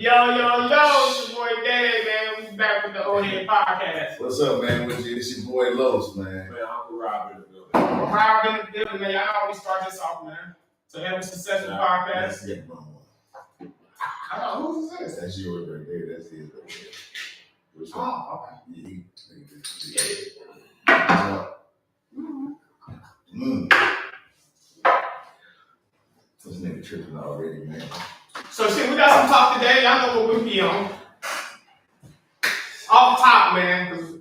It's your boy Daddy, man. We back with the Old Head Podcast. What's up, man? It's your boy Los, man. Man, Uncle Rob in the building. Rob in the building, man. Y'all know we start this off, man. So have a successful podcast. That's the wrong one. I don't know, who's this? That's yours right there. That's his right there. What's up? Oh, okay. This nigga tripping already, man. So shit, we got some talk today. Y'all know what we be on. Off top, man, because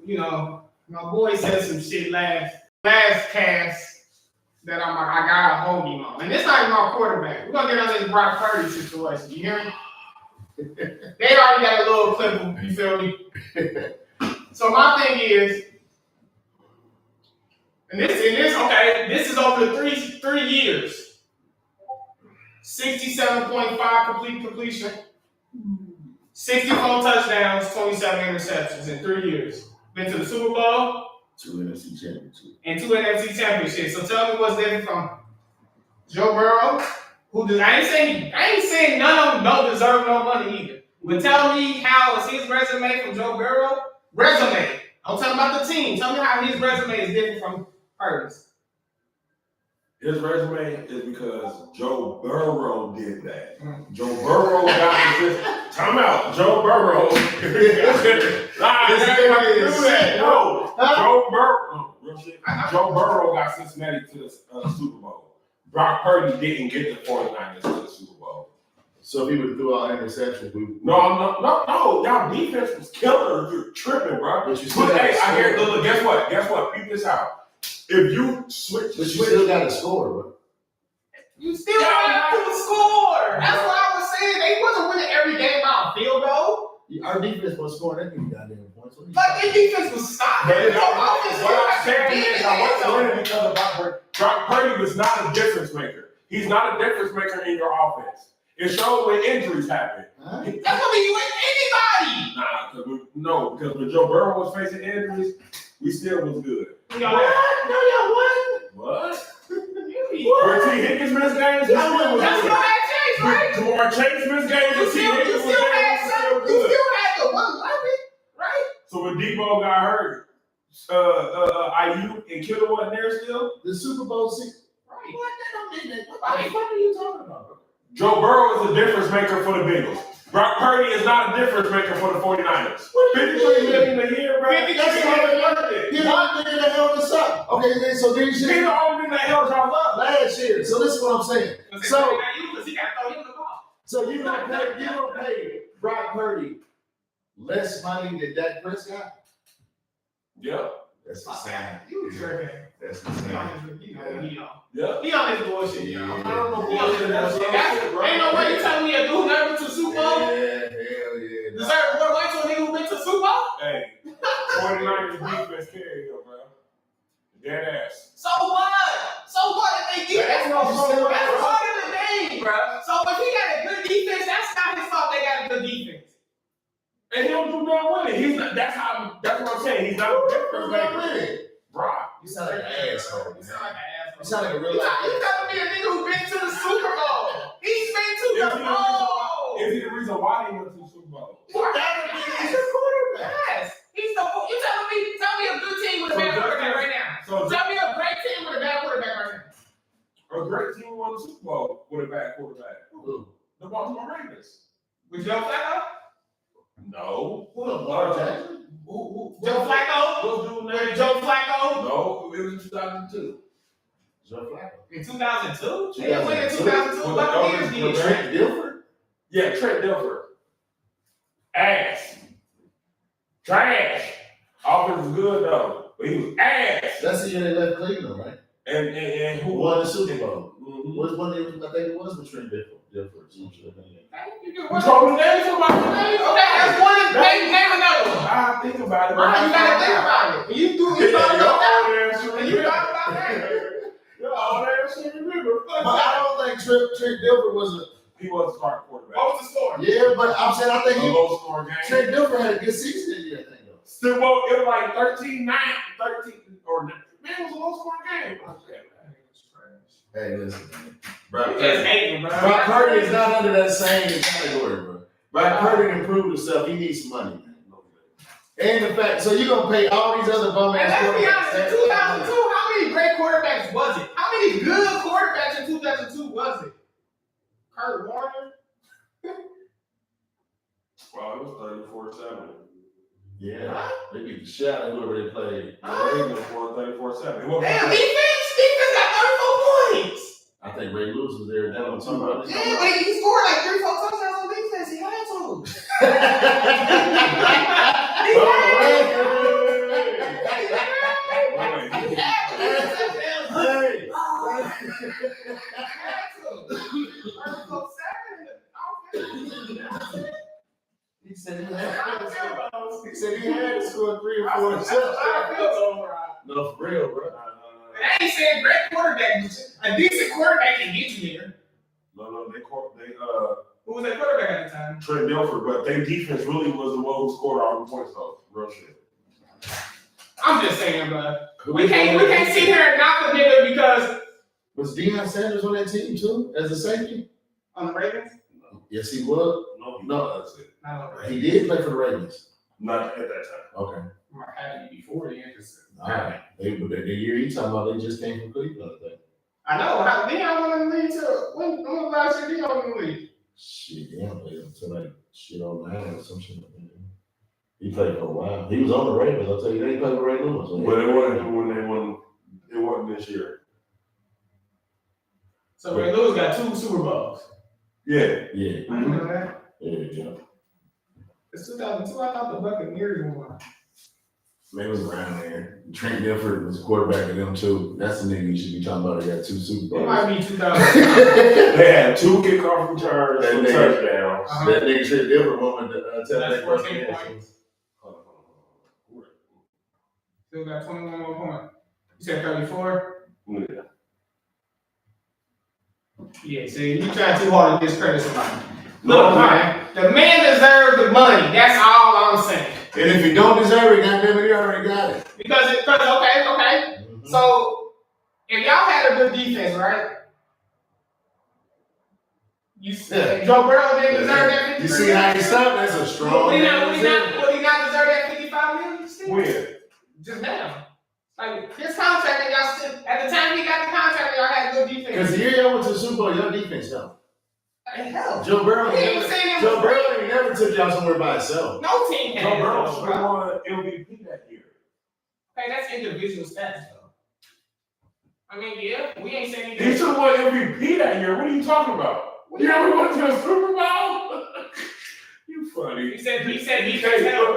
my boy said some shit last cast that I'm like, I gotta hold him on. And this not even my quarterback. We're gonna get on this Brock Purdy situation. You hear me? They already got a little clip of him, you feel me? So my thing is, and this is over the three years. 67.5 completion, 64 touchdowns, 27 interceptions in 3 years. Been to the Super Bowl, 2 NFC championships, and 2 NFC championships. So tell me what's different from Joe Burrow, I ain't saying none of them don't deserve no money either. But tell me how is his resume from Joe Burrow? Resume. I'm talking about the team. Tell me how his resume is different from Purdy's. His resume is because Joe Burrow did that. Joe Burrow got this. Time out. Joe Burrow. Joe Burrow. Real shit. Joe Burrow got Cincinnati to the Super Bowl. Brock Purdy didn't get the 49ers to the Super Bowl. So if he would have threw out interceptions, No. Y'all defense was killer. You're tripping, bro. But you still Guess what? Beat this out. If you switch, but you still got to score, bro. You still have to score. That's what I was saying. They wasn't winning every game by a field goal. Our defense was scoring that many goddamn points. But their defense was stopping. What I'm saying is, I wasn't winning because of Brock Purdy was not a difference maker. He's not a difference maker in your offense. It shows when injuries happen. Huh? That's gonna be with anybody. Because when Joe Burrow was facing injuries, we still was good. What? No, y'all won. What? Where T. Higgins missed games? That's your Chase, right? Jamar Chase missed games. You still had the 111, right? So when Debo got hurt, IU and Kittle wasn't there still? The Super Bowl 6. Right. What the fuck are you talking about? Joe Burrow is a difference maker for the Bengals. Brock Purdy is not a difference maker for the 49ers. $53 million a year, bro. That's not worth it. He's the only nigga that held us up. Okay, so then he's the only nigga that held y'all up last year. So this is what I'm saying. So you don't pay Brock Purdy less money than Dak Prescott? Yep. That's the same. You tripping. That's the same. Yeah. He on his bullshit, y'all. I don't know bullshit. Ain't no way you telling me a dude never went to the Super Bowl? Yeah, hell yeah. Deserve more money to a nigga who went to the Super Bowl? Hey, 49ers defense carry you, bro. Dead ass. So what? If they defense that's part of the game, bro. So if he got a good defense, that's not his fault they got a good defense. And he don't do that with it. He's not. That's what I'm saying. He's not a difference maker. Brock, you sound like an asshole. You sound like an asshole. You sound like a real. You telling me a nigga who been to the Super Bowl? He's been to the Bowl. Is he the reason why he went to the Super Bowl? He's the quarterback. Yes. You telling me? Tell me a good team with a bad quarterback right now. Tell me a great team with a bad quarterback right now. A great team won the Super Bowl with a bad quarterback. Who? The Baltimore Ravens. With Joe Flacco? No. Joe Flacco? With Joe Flacco? No, it was in 2002. Joe Flacco. In 2002? They didn't win in 2002. What years did Trent Dilfer? Yeah, Trent Dilfer. Ass. Trash. Offense was good though, but he was ass. That's the year they left Cleveland, right? And who won the Super Bowl? Mm-hmm. What's one name? I think it was with Trent Dilfer. You told me names about the name. Okay, that's one of the name another one. I think about it. You gotta think about it. You thought about that. But I don't think Trent Dilfer was he was a starting quarterback. What was the score? Yeah, but I'm saying I think a low scoring game. Trent Dilfer had a good season that year, I think though. Still, it was like 13-9, 13 or man, it was a low scoring game. Hey, listen, man. Brock Purdy is not under that same category, bro. Brock Purdy improved himself. He needs some money. And the fact, so you're gonna pay all these other bum ass And let's be honest, in quarterbacks. 2002, how many great quarterbacks was it? How many good quarterbacks in 2002 was it? Kurt Warner? Well, it was 34-7. Yeah, they beat the shit out of whoever they played. The Ravens won 34-7. Damn, defense got 34 points. I think Ray Lewis was there. That one too. Yeah, but he scored like 3-4 touchdowns on defense. He had to. He said he had to score 3 or 4 touchdowns. No, for real, bro. I ain't saying great quarterback. A decent quarterback can get you there. No, Who was that quarterback at the time? Trent Dilfer, but their defense really was the one who scored all the points though. Real shit. I'm just saying, bro. We can't sit here and knock the nigga because Was Deion Sanders on that team too, as a safety? on the Ravens? Yes, he was. No, that's it. Not on the Ravens. He did play for the Ravens. Not at that time. Okay. Might have to be before then. All right. The year he talking about, they just came from Cleveland, I think. I know. How Deion went in the league too. When was last year Deion went in the league? Shit, Deion played until like shit 09 or some shit like that. He played for a while. He was on the Ravens. I'll tell you, they played for Ray Lewis. But it wasn't when they won. It wasn't this year. So Ray Lewis got 2 Super Bowls. Yeah. Yeah. You know that? Yeah. It's 2002. I thought the Buccaneers won. They was around there. Trent Dilfer was quarterback of them too. That's the nigga you should be talking about. They got 2 Super It Bowls. might be 2000. They had 2 kickoff returns, 2 touchdowns. That nigga Trent Dilfer won with the That's 14 touchdown. points. Still got 21 more points. You said 34? Yeah. Yeah, see, you trying too hard to discredit somebody. Look, man, the man deserves the money. That's all I'm saying. And if you don't deserve it, goddamn it, you already got it. Because okay. Mm-hmm. So, if y'all had a good defense, right? You said Joe Burrow didn't deserve that 55 You see how he stopped? That's a strong. Would he not deserve that 55 million still? When? Just now. Like, his contract that y'all still, at the time he got the contract, y'all had good defense. Because the year y'all went to the Super Bowl, your defense helped. It helped. Joe Burrow ain't never took y'all somewhere by itself. No team had Joe Burrow it, should bro. have won MVP that year. Hey, that's individual stats, though. I mean, yeah, we ain't saying He should have won MVP that year. What are you talking about? You ever went to the Super Bowl? You funny. He said defense help.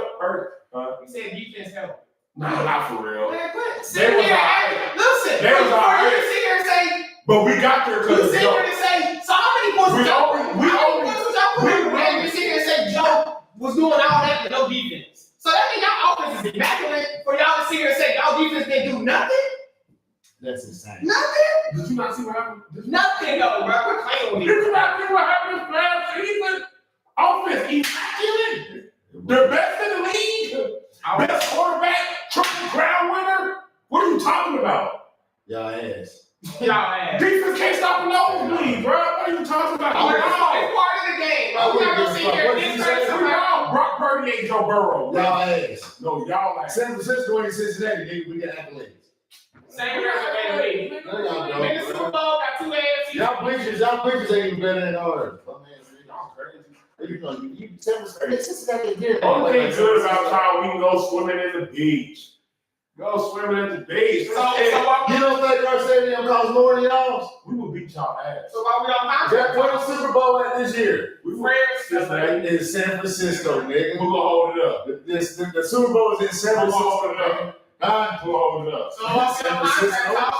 He said defense help. No, not for real. Man, quit. Listen, They was all right. You sit here and say, But we got there you because sit here and say, so how many points was y'all put in? You sit here and say Joe was doing all that with no defense. So that means y'all offense is immaculate for y'all to sit here and say y'all defense didn't do nothing? That's insane. Nothing? Did you not see what happened? Nothing, though, bro. We're playing with Did you not see what happened last season? Offense immaculate. The best in the league. Best quarterback. Triple crown winner. What are you talking about? Y'all ass. Y'all ass. Defense can't stop a nosebleed, bro. What are you talking about? It's part of the game, bro. We're not gonna sit here and discredit somebody. Brock Purdy ain't Joe Burrow. Y'all ass. No, y'all ass. San Francisco and Cincinnati, nigga, we got accolades. Same resume to me. No, y'all don't. Nigga Super Bowl got 2 AFC. Y'all bleachers ain't even better than ours. Oh, man, y'all crazy. You Cincinnati here. Only thing good about y'all, we can go swimming in the beach. Go swimming at the beach. So You don't think our stadium costs more than y'all's? We will beat y'all ass. why we on contract? What is Super Bowl at this year? We Friends. It's San Francisco, nigga. Who gonna hold it up? The Super Bowl is in San Who gonna Francisco. hold it up? Huh? Who gonna hold it up? So what's your contract?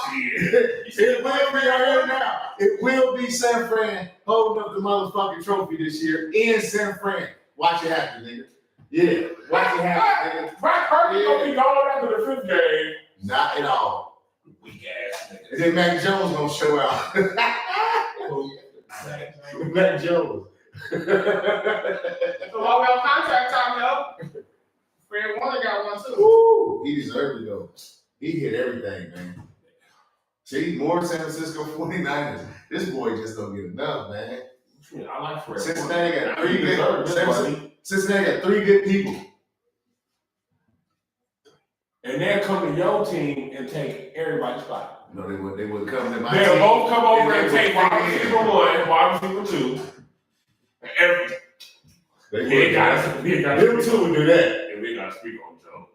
It will be right now. It will be San Fran holding up the motherfucking trophy this year in San Fran. Watch it happen, nigga. Yeah, watch it happen, nigga. Brock Purdy gonna be gone after the 5th game. Not at all. Weak ass nigga. And then Mac Jones gonna show out. Mac Jones. So while we on contract time, though, Fred Warner got one too. Woo, he deserved it though. He hit everything, man. See, more San Francisco 49ers. This boy just don't get enough, man. Yeah, I like Fred. Cincinnati got three good people. And they'll come to your team and take everybody's spot. No, they would come to my They'll team. both come over and take wide receiver 1, wide receiver 2. Them two would do that. And we got to speak on Joe.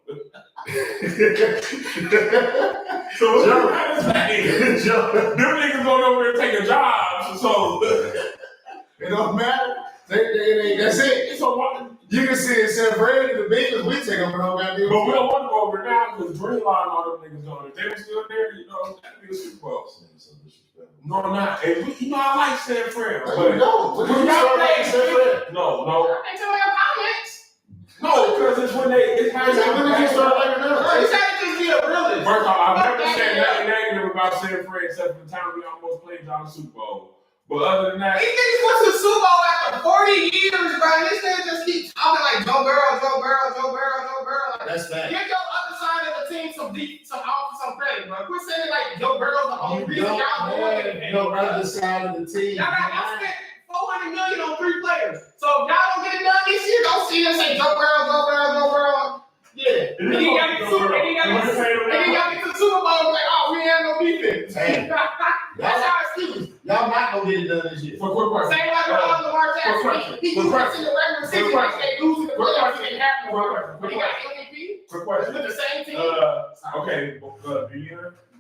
So what does that mean? Them niggas going over there taking jobs, so it don't matter. That's it. So what? You can see it San Fran the Bengals, we take them for no goddamn. But we don't want to go over now because Dreamline and all them niggas on it. They were still there, you know, that'd be a Super Bowl. No, I'm not. And we, you know, I like San Fran. But no, when you start like San Fran? No. Ain't tell me your comments. No, because it's when they, it's how When did you start like another? You said it just be a realist. First off, I've never said nothing negative about San Fran except for the time we almost played y'all in the Super Bowl. But other than that, these niggas went to the Super Bowl after 40 years, bro. And this nigga just keep talking like Joe Burrow. Like, That's bad. give your other side of the team some credit, bro. Quit saying like Joe Burrow's the only reason y'all won anything. No other side of the team. Y'all spent $400 million on 3 players. So if y'all don't get it done this year, don't see them say Joe Burrow. Yeah. And then y'all get to the Super Bowl like, oh, we ain't have no defense. Hey. That's our excuse. Y'all not gonna get it done this year. for quick question. Same like with Lamar Jackson. He was in the regular season, they losing the playoffs, they have no work. But he got MVP. Quick With question. the same team. Okay,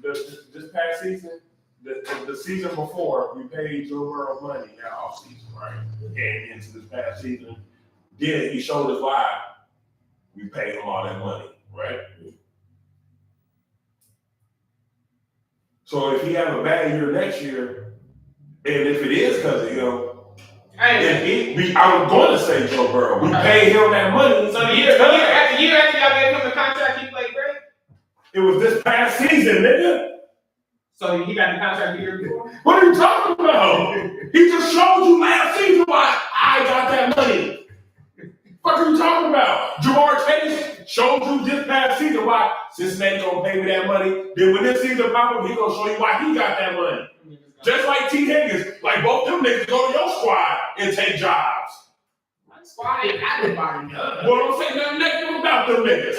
this past season, the season before, we paid Joe Burrow money that offseason, right? And into this past season, then he showed us why we paid him all that money, right? So if he have a bad year next year, and if it is because of him, I was going to say Joe Burrow. We paid him that money. So the year after y'all gave him the contract, he played great. It was this past season, nigga. So he got the contract the year before. What are you talking about? He just showed you last season why I got that money. What are you talking about? Jamar Chase showed you this past season why Cincinnati gonna pay me that money. Then when this season pop up, he gonna show you why he got that money. Just like T. Higgins, like both them niggas go to your squad and take jobs. My squad ain't got nobody. Well, I'm saying nothing negative about them niggas.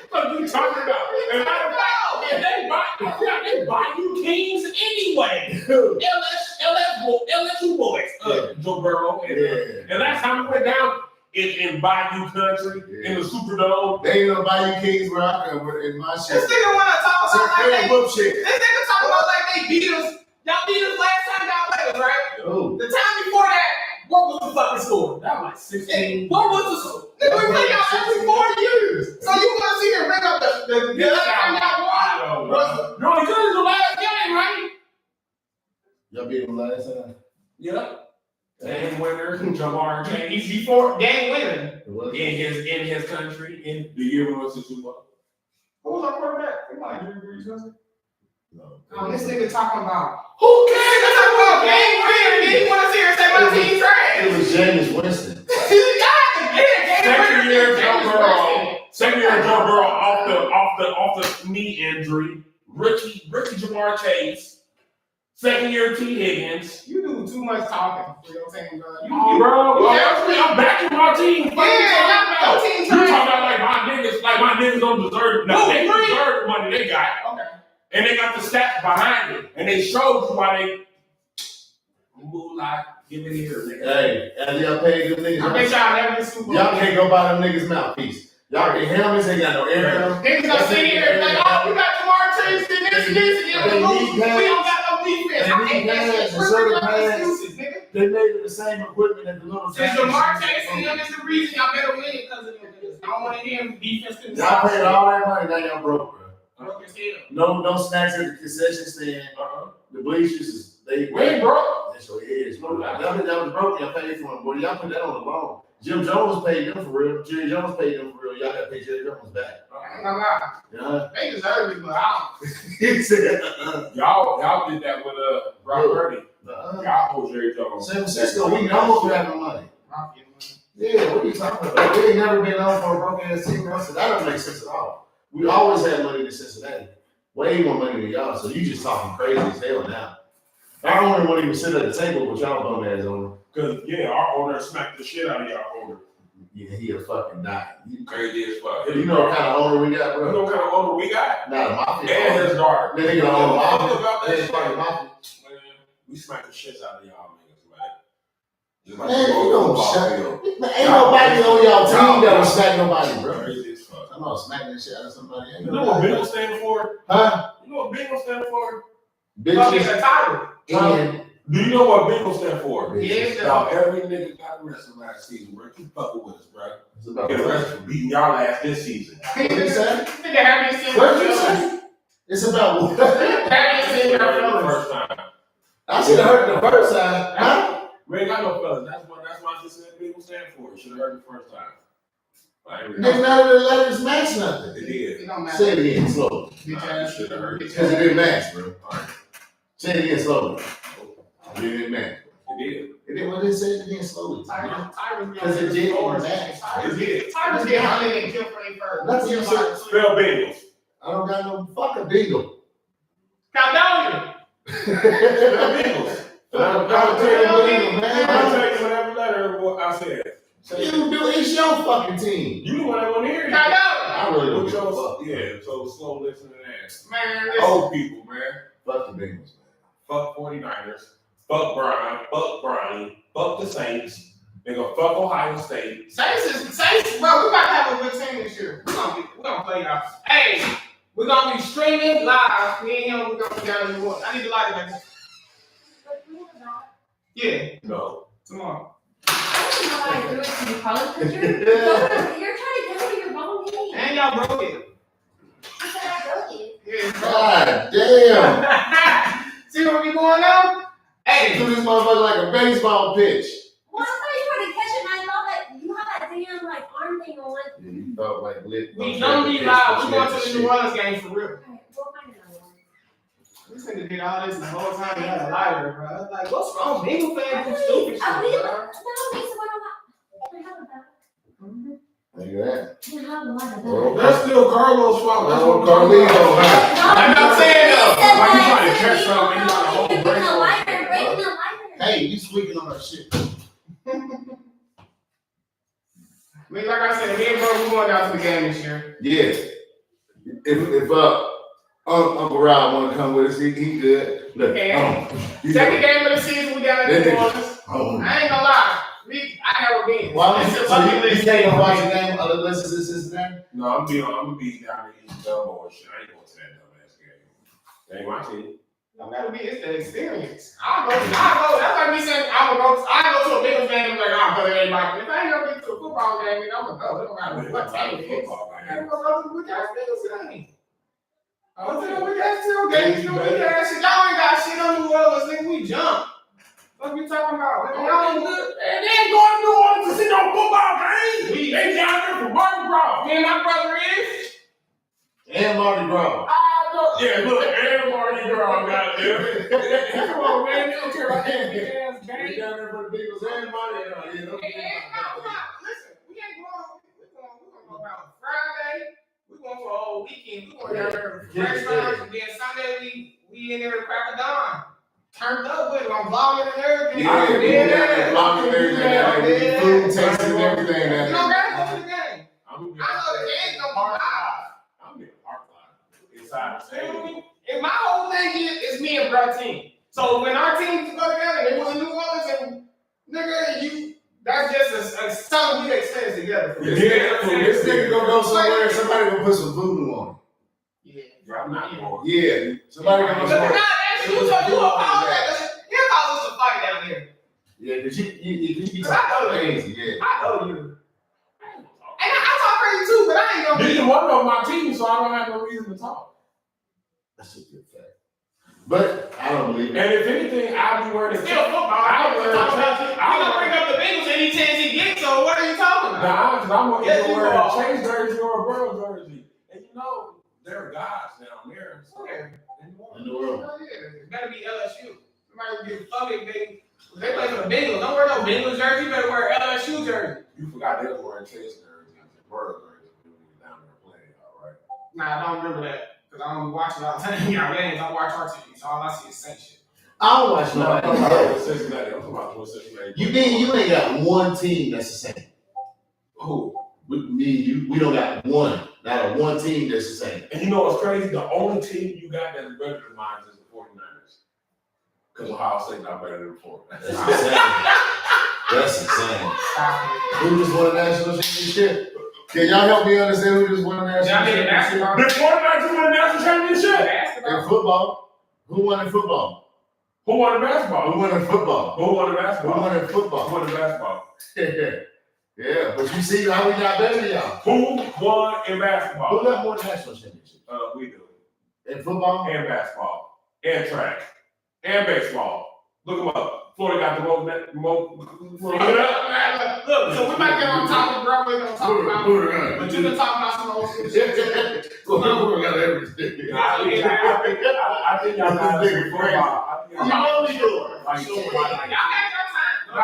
What are you talking about? And matter of fact, they buy you Kings anyway. LSU boys, Joe Burrow, and last time we went down in Bayou Country in the Superdome. They ain't gonna buy you Kings where I come in my shit. This nigga wanna talk about like shit. This nigga talk about like they beat us. Y'all beat us last time y'all played us, right? Oh. The time before that, what was the fucking score? That was like 16. What was the score? Nigga, we play y'all every 4 years. So you wanna see him bring up the last time y'all won? You only good as the last game, right? Y'all beat them last time? Yeah. Game winner, Jamar Chase. He's before game winning. In his country, in the year we went to Super Bowl. Who was our quarterback? Drew Brees, wasn't it? No. This nigga talking about who cares? They talking about game winning. Then you want to see her say my team trash? It was Jameis Winston. Second year Joe Burrow off the knee injury. Rookie Jamar Chase. Second year T. Higgins. You do too much talking. You know what I'm saying, bro? I'm backing my team. Yeah, your team you talking about like my niggas don't deserve they deserve the money they got. Okay. And they got the stats behind it. And they showed you why they move like give it here, nigga. Hey, and y'all paid them niggas. I bet y'all never been Super Bowl. Y'all can't go buy them niggas mouthpiece. Y'all get helmets, they got no air. Niggas gonna sit here like, oh, we got Jamar Chase, this, and we don't got no defense. I hate that shit. We're excuses, nigga. They made the same equipment that the little Since Jamar Chase and them is the reason y'all better win because of them niggas. I don't want to hear him defense couldn't y'all paid all that money, now y'all broke, bro. Broke as hell. No snacks at the concession stand. The bleachers is We ain't broke. That's what it is. That was broke. Y'all paid for them, boy. Y'all put that on the loan. Jim Jones paid them for real. Jerry Jones paid them for real. Y'all got to pay Jerry Jones back. I ain't gonna lie. Yeah. They deserve it, but I He Y'all did that with Brock Purdy. Y'all hold Jerry Jones. San Francisco, we know we have no money. Yeah, what are you talking about? We ain't never been on for a broke ass team. I said, that don't make sense at all. We always had money in Cincinnati. Way more money than y'all, so you just talking crazy as hell now. Our owner won't even sit at the table with y'all bum ass owner. Cause our owner smacked the shit out of y'all owner. Yeah, he'll fucking die. You crazy as fuck. You know what kind of owner we got, bro? You know what kind of owner we got? Not a mafia. And his daughter. Then they gonna own mafia. About that shit. Mafia. Man, we smack the shit out of y'all niggas, man. Man, you don't shut up. Ain't nobody on y'all team that will smack nobody, bro. Crazy as fuck. I'm not smacking the shit out of somebody. You know what Bingo stand for? Huh? You know what Bingo stand for? Bitches. a title. And Do you know what Bingo stand for? Yeah, Dog, every nigga got arrested last season, bro. Keep fucking with us, bro. it's about Get arrested for beating y'all ass this season. What you say? What you say? It's about what? You heard it the first time. I should have heard it the first time. Huh? We ain't got no fellas. That's why I just said Bingo stand for. You should have heard it the first time. Nigga, none of the letters match nothing. It did. Say it again, slowly. You should have heard it. Because it didn't match, bro. Alright. Say it again, slowly. It didn't match. It did. It didn't. What did it say it again, slowly? Because it didn't match. It did. Tyrus get 100 and kill for their first. That's what you said. Spell Bengals. I don't got no fucking bingo. Caledonia. Spell Bengals. I'll tell you bingo, man. I'll tell you whatever letter what I said. You do, it's your fucking team. You the one that want to hear it. Caledonia. I really don't With give a your, fuck. yeah, so slow listening ass. Man, listen. Old people, man. Fuck the Bengals, man. Fuck 49ers. Fuck Brian. Fuck Bronny. Fuck the Saints. They gonna fuck Ohio State. Saints, bro, we about to have a good team this year. We're gonna play y'all. Hey, we're gonna be streaming live. Me and him, we're gonna be down in New York. I need to light it back. Yeah, No. tomorrow. I don't know how I do it to you, Carlos, because you're trying to go to your wrong game. And y'all broke it. You said I broke it. Yeah, God damn. See what we going on? Hey, Do this motherfucker like a baseball pitch. Well, I thought you were to catch it, and I thought that you had that damn like arm thing on. Yeah, you thought like lit. we gonna be live. We going to the New Orleans game for real. Alright, we'll find another one. We should have did all this the whole time. We had a lighter, bro. I was like, what's wrong? Bengal fans do stupid shit, I believe it. bro. No, it's what I have about. Look at that. You have a lot of Oh, that. That's still Carlos' fault. That's what Carlito, huh? I'm not saying though. Like you trying to catch something, you got a whole Breaking break the on lighter, it. breaking the lighter. Hey, you squeaking on that shit. I mean, like I said, me and bro, we going down to the game this year. Yeah. If Uncle Rob want to come with us, he good. Look, Okay. he Second game of the season, we down in New Orleans. I ain't gonna lie. I never been. Why It's so a bucket you list can't game. go watch the game unless it's Cincinnati? No, I'm gonna be down in East Belmore and shit. I ain't going to that dumbass game. That ain't my team. No matter be, it's the experience. I go. That's like me saying I go to a Bengals game. I'm like, I'll go to everybody. If I ain't gonna be to a football game, then I'm gonna go. It don't matter what team it is. I'm gonna go to the weak ass Bengals game. I went to the weak ass tailgate. Y'all ain't got shit on New Orleans, nigga. We jump. What you talking about? Y'all ain't good. And they ain't going to New Orleans to see no football game. They down there for Mardi Gras. Me and my brother is. And Mardi Gras. I know. Yeah, look, and Mardi Gras got there. Come on, man. They don't care about that big ass We game. down there for the Bengals and Mardi Gras. Yeah, don't Listen, we ain't going. We're gonna go out Friday. We're going for a whole weekend. We're going down there for fresh times, and then Sunday we in there to crack a dawn. Turned up with it. I'm vlogging and everything. Yeah, we down there vlogging and everything. Food tasting and everything. You don't gotta go to the game. I'm gonna I know the game's gonna be live. I'm in the park lot. Inside the stadium. And my whole thing is me and bro team. So when our teams go together, they go to New Orleans and nigga, that's just a something we extend together. For This nigga gonna go somewhere and somebody gonna put some voodoo on Yeah. I'm not going. it. Yeah. Somebody gonna But go. not actually, you apologize. You cause us a fight down here. Yeah, cause you I know that. crazy, yeah. I know you. And I talk crazy too, but I ain't gonna be. Neither one of my team, so I don't have no reason to talk. That's a good fact. But I don't believe it. And if anything, I'll be wearing It's a still football. I'm wear gonna bring up the Bengals any chance he gets. So what are you talking about? Nah, because I'm gonna Yes, either you wear are. a Chase jersey or a Burrow jersey. And you know, there are guys down there. So In the world. Oh, yeah. It better be LSU. Somebody will get fucking big. They play for the Bengals. Don't wear no Bengals jersey. You better wear LSU jersey. You forgot they were wearing Chase jerseys and Burrow jerseys when we were down there playing, all right? Nah, I don't remember that. Because I don't watch it all the time. Y'all games. I watch our TV. So all I see is Saint shit. I don't watch No, I'm talking nobody. about Cincinnati. I'm talking about Cincinnati. You ain't got one team that's the same. Who? With me, you, we don't got one. Not a one team that's the same. And you know what's crazy? The only team you got that's better than mine is the 49ers. Because Ohio State not better than the 49ers. That's insane. That's insane. Who just won a national championship? Can y'all help me understand who just won a national championship? The 49ers won a national championship. In football? Who won in football? Who won the basketball? Who won in football? Who won the Who basketball? won in football? Who won the basketball? Yeah, but you see how we got better than y'all. Who won in Who basketball? got more national championships? We do. In football? And basketball. And track. And baseball. Look them up. Florida got the most. Look, so we might get on topic, bro. We're gonna talk about, but you can talk about some old shit. Florida got everything. I think y'all got This nigga football. You know we do it. Like, Y'all had your time. By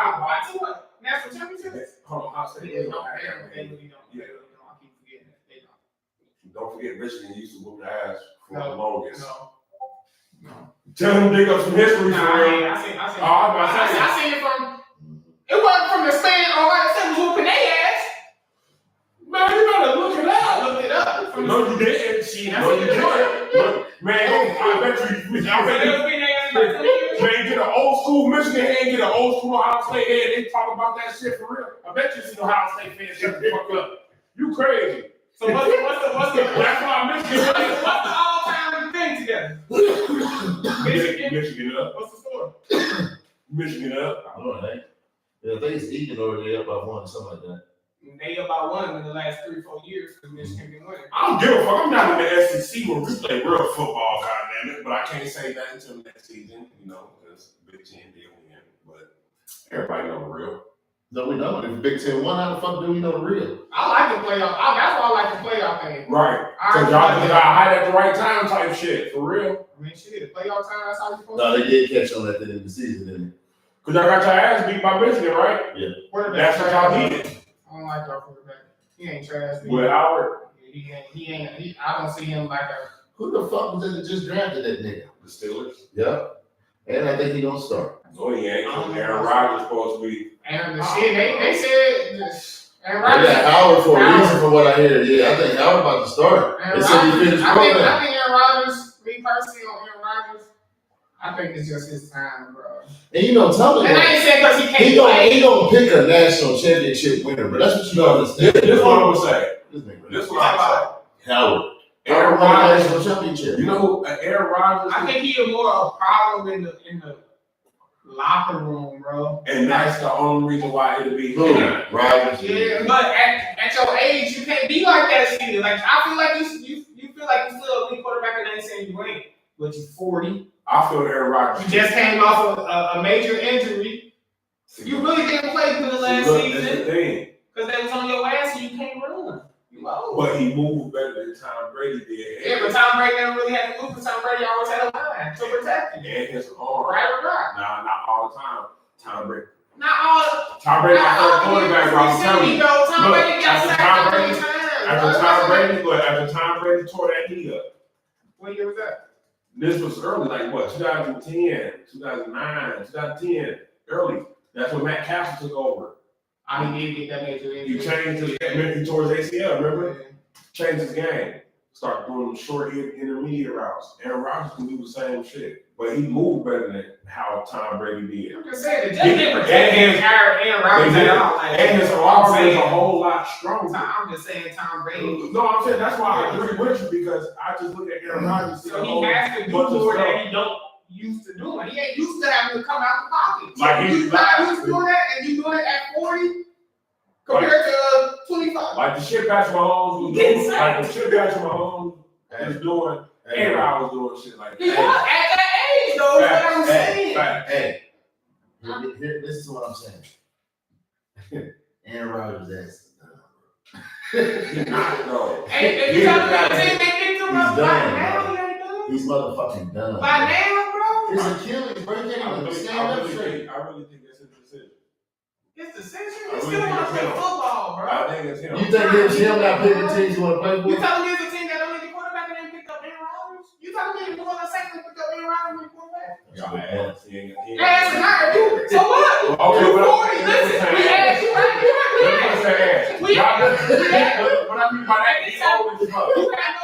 what? National championships? Hold on, I'll say They this. don't. They really don't. I keep forgetting that. They don't. Don't forget, Michigan used to whoop the ass for the longest. No. Tell them to dig up some history for Nah, real. I seen I it from. It wasn't from the span. All right, it was whooping their ass. Man, you better look it I up. looked it up. No, you didn't. No, you didn't. Man, I bet you. Man, get an old school Michigan head, get an old school Ohio State head. They talk about that shit for real. I bet you see Ohio State fans shut the fuck up. You crazy. So what's the That's why Michigan. what's the all-time thing together? Michigan up. What's the score? Michigan up. I don't know, right? Yeah, I think it's Egan over there up by one, something like that. They about one in the last 3-4 years because Michigan been winning. I don't give a fuck. I'm not in the SEC where we play real football, goddamn it. But I can't say that until next season, you know, because Big Ten did win. But everybody know the real. No, we don't. If Big Ten won, how the fuck do we know the real? I like the playoff. That's why I like the playoff thing. Right. I Because like y'all just that. got high at the right time type shit, for real. I mean, shit, the playoff time, that's how you supposed No, to they did catch on at the end of the season, didn't Because y'all got your ass beat by Michigan, right? Quarterback That's what y'all trash. needed. I don't like our quarterback. He ain't trash. With Howard, I don't see him like a. Who the fuck was it that just drafted that nigga? the Steelers. Yeah. And I think he gonna start. No, he ain't. 'Cause Aaron Rodgers supposed to be. And the shit, they said, Aaron They Rodgers. got Howard for a reason for what I hear. Yeah, I think Howard about to start. Aaron They said he Rodgers, finished I program. think Aaron Rodgers, me personally on Aaron Rodgers, I think it's just his time, bro. And you know, tell me And I ain't saying because he can't he play. gonna pick a national championship winner, but that's what you don't understand. This is what I would say. This nigga. This is what I would say. Howard. Aaron Howard won a Rodgers. national championship. You know who? Aaron Rodgers. I think he is more a problem in the locker room, bro. And that's the only reason why it'll be. Who? Rodgers. Yeah, but at your age, you can't be like that shit. Like I feel like you feel like you still a elite quarterback, and I ain't saying you ain't, but you 40. I feel Aaron Rodgers. You just came off of a major injury. You really didn't play good last Look, that's the season thing. because they was on your ass and you can't run. You old. But he moved better than Tom Brady did. Yeah, but Tom Brady never really had to move because Tom Brady always had a line to protect you. And his arm. Right or not? Nah, not all the time. Tom Brady. Not all. Tom Brady got first quarterback, bro. I'm telling you. Tom Look, Brady got after sacked Tom 3 Brady- times. After Tom Brady tore that knee up. What year was that? This was early, like what, 2010, 2009, 2010, early. That's when Matt Castle took over. He did get that major He injury. changed he tore his ACL, remember? Changed his game. Start doing short intermediate routes. Aaron Rodgers can do the same shit. But he moved better than how Tom Brady did. I'm just saying, the Jets didn't protect Aaron Rodgers at all. Like, And his arm is a whole lot stronger. I'm just saying Tom Brady. No, I'm saying that's why I agree with you because I just look at Aaron Rodgers. So he has to do more that he don't used to doing. He ain't used to having to come out the pocket. Like he's not used to doing that, and you doing it at 40 compared to 25. Like the shit Patrick Mahomes was doing. Like the shit Patrick Mahomes is doing. Aaron Rodgers was doing shit like He was that. at that age, though. Is what I'm saying. Hey, this is what I'm saying. Aaron Rodgers' ass. He's not, though. Hey, if you tell me the team they picked him up He's by done, now, he ain't done. He's motherfucking done. By now, bro. His Achilles, bro. He can't even stand up straight. I really think that's his decision. It's decision. I He really still want to think play it's him. football, bro. I think it's him. You think it's him not picking teams you want to play You for? telling me it's a team that don't need a quarterback and they picked up Aaron Rodgers? You telling me New Orleans Saints picked up Aaron Rodgers and quarterback? I y'all ass. He ain't Ass is not you. So what? Okay, You but 40. Listen, we asked you right. We asked. What I mean by that, he old as fuck. You have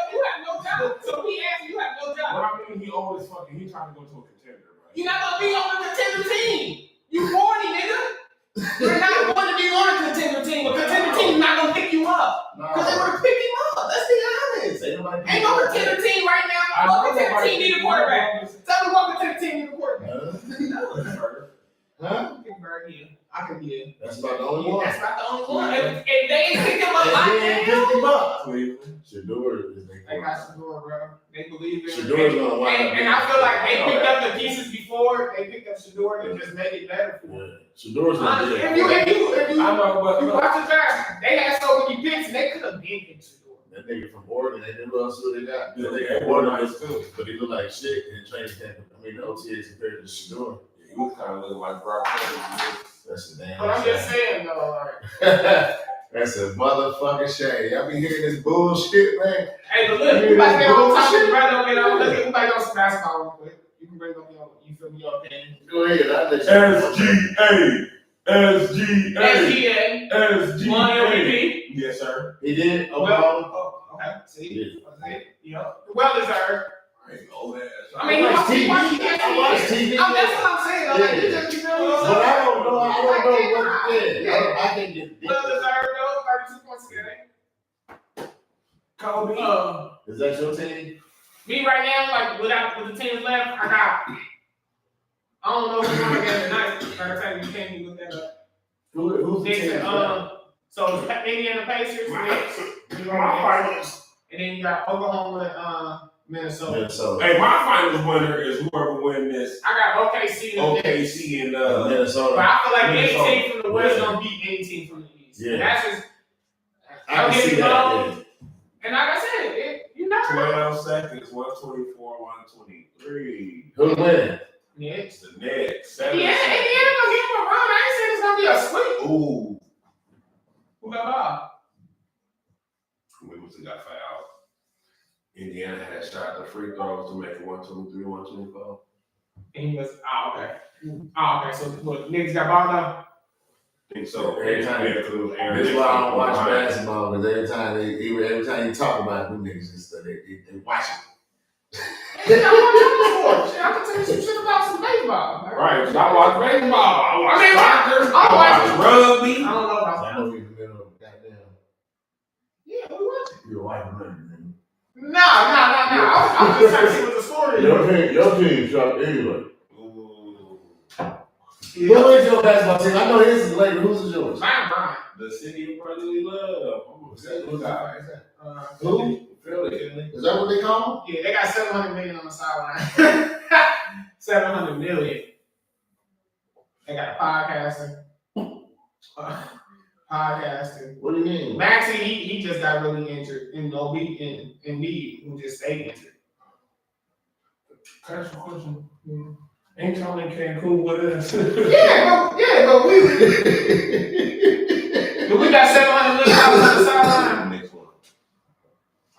no job. So we asked you have no job. What I mean, he old as fuck, and he trying to go to a contender, right? You're not gonna be on the contender team. You 40, nigga. You're not going to be on a contender team. A contender team is not gonna pick you up. Because they would have picked him up. Let's be honest. Ain't no contender team right now. What contender team need a quarterback? Tell me what contender team need a quarterback. Huh? I could be. That's about the only one. That's not the only one. If they ain't pick him up, They didn't pick him up. Cleveland. Shador is they got Shador, bro. They believe in Shador's gonna wind up. and I feel like they picked up the pieces before. They picked up Shador to just make it better for them. Shador's gonna Honestly, be if you I know, but watch the draft, they had so many picks and they could have been picked Shador. that nigga from Oregon. They didn't know who they got. Yeah, That they nigga from were Oregon nice too, but he looked like shit in training camp. I mean, the OTAs compared to Shador. he was kind of looking like Brock Purdy. That's a damn. But I'm just saying though, like. That's a motherfucking shame. Y'all be hearing this bullshit, man. Hey, but look, we about to get on topic right on, let's get everybody on some basketball real quick. You can bring up you feel me, your opinion. Go ahead, I'll let you. SGA. One MVP. Yes, sir. He did? Well, okay. See? He did. Yeah. Well deserved. I ain't old ass. I mean, I watch he TV. I I watch TV. that's what I'm saying. Though. Like, you just, you know, But I don't know what it is. I can't get well deserved, though. 32 points a game. Kobe. Is that your team? Me right now, like, with the teams left, I don't know who's going to get tonight. Like I said, you can't even look that up. Who's the Knicks team? and, so it's Indiana Pacers, Knicks, My finals. and then you got Oklahoma and Minnesota. Minnesota. Hey, my finals winner is whoever win this. I got OKC and Knicks. OKC and Minnesota. But I feel like Minnesota. any team from the West gonna beat any team from the East. Yeah. And that's just. I can see that. Yeah. And like I said, you never know. 12 seconds, 124, 123. Who's winning? Knicks. The Nets. Yeah, Indiana gonna give them a run. I ain't saying it's gonna be a sweep. Ooh. Who got Bob? Williamson got fouled. Indiana had shot the free throws to make it 123, 124. And he was, okay. So look, Knicks got Bob now. I think so. Every time. This is why I don't watch basketball, because every time you talk about them niggas and stuff, they watch it. Yeah, I watch sports. I can tell you some shit about some baseball. Right, so I watch baseball. I watch I mean, soccer. I I watch I rugby. don't know about I know you're in the middle of goddamn. Yeah, who was it? You're a white man. No. I'm just trying to see what the score is. Your team shot anyway. Ooh. Who is your basketball team? I know his is later. Who's is yours? Brian. The city of brotherly love. I'm a Philly guy. Who? Philly. Is that what they call Yeah, they got $700 million on the sideline. $700 million. They got a podcaster. Podcasting. them? What do you mean? Maxie, he just got really injured. And Embiid, who just stayed injured. Can I ask you a question? Ain't y'all in Cancun with us? But we got $700 million on the sideline. Next one.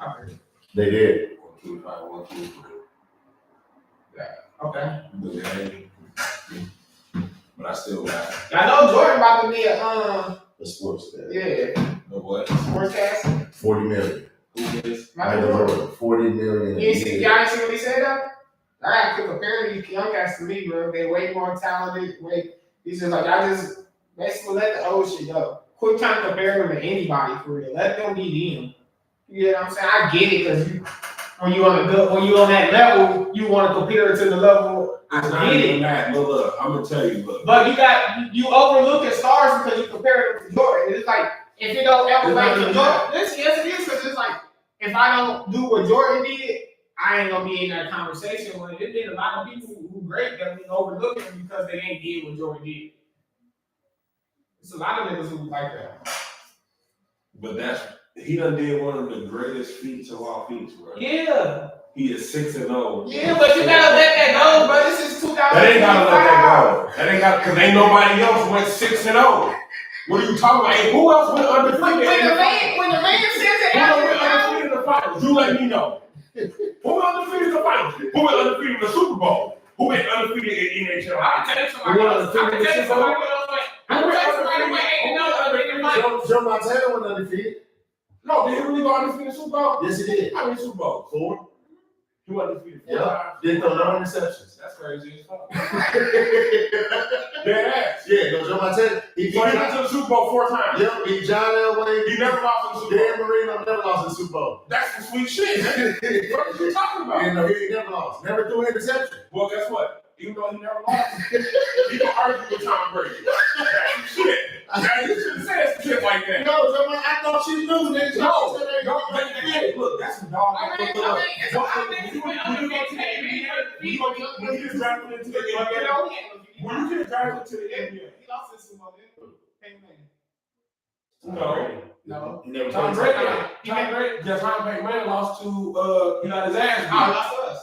Okay. They did. 125, 123. Okay. But I still got I know Jordan about to be a The sports guy. the what? sportscaster. 40 million. Who is? Michael Jordan. 40 million. Y'all ain't see what he said though? I gotta quit comparing these young guys to me, bro. They way more talented. He's just like, I just basically let the old shit go. Quit trying to compare them to anybody for real. Let them be them. You know what I'm saying? I get it because when you on that level, you want to compare it to the level. I get it. But look, I'm gonna tell you, look. But you overlook at stars because you compare them to Jordan. It's like if it don't elevate to Jordan, yes it is, because it's like if I don't do what Jordan did, I ain't gonna be in that conversation. When there's been a lot of people who great that we overlook them because they ain't did what Jordan did. It's a lot of niggas who like that. But he done did one of the greatest feats of all feats, bro. Yeah. He is 6-0. Yeah, but you gotta let that go, bro. This is 2005. That ain't gotta let that go. That ain't got because ain't nobody else went 6-0. What are you talking about? Hey, who else went undefeated? When the man says it, who went undefeated in the finals? You let me know. Who went undefeated in the finals? Who went undefeated in the Super Bowl? Who went undefeated in NHL? I can tell you somebody else. I can tell you somebody else. I can tell you somebody who ain't 8-0. Joe Montana went undefeated. No, did he really go undefeated in the Super Bowl? Yes, he did. How many Super Bowls? 4. He went undefeated 4 Yeah. times. Didn't throw no interceptions. That's crazy as fuck. Yeah, Dead ass. no, Joe Montana. He So he went to the Super Bowl 4 times. Yep, beat John Elway. He never lost in the Super Bowl. Dan Marino never lost in the Super Bowl. That's some sweet shit. What are you talking about? Yeah, no, he never lost. Never threw an interception. Well, guess what? Even though he never lost, he can argue with Tom Brady. That's some shit. Now, you should have said some shit like that. No, Joe, I thought you knew that. No, look, that's some dog. When he gets drafted into the NBA, when you get drafted to the NBA, he lost his Super Bowl, didn't he? no. He never Tom played. Brady, Tom McMahon lost to, he got his ass beat. Lost us.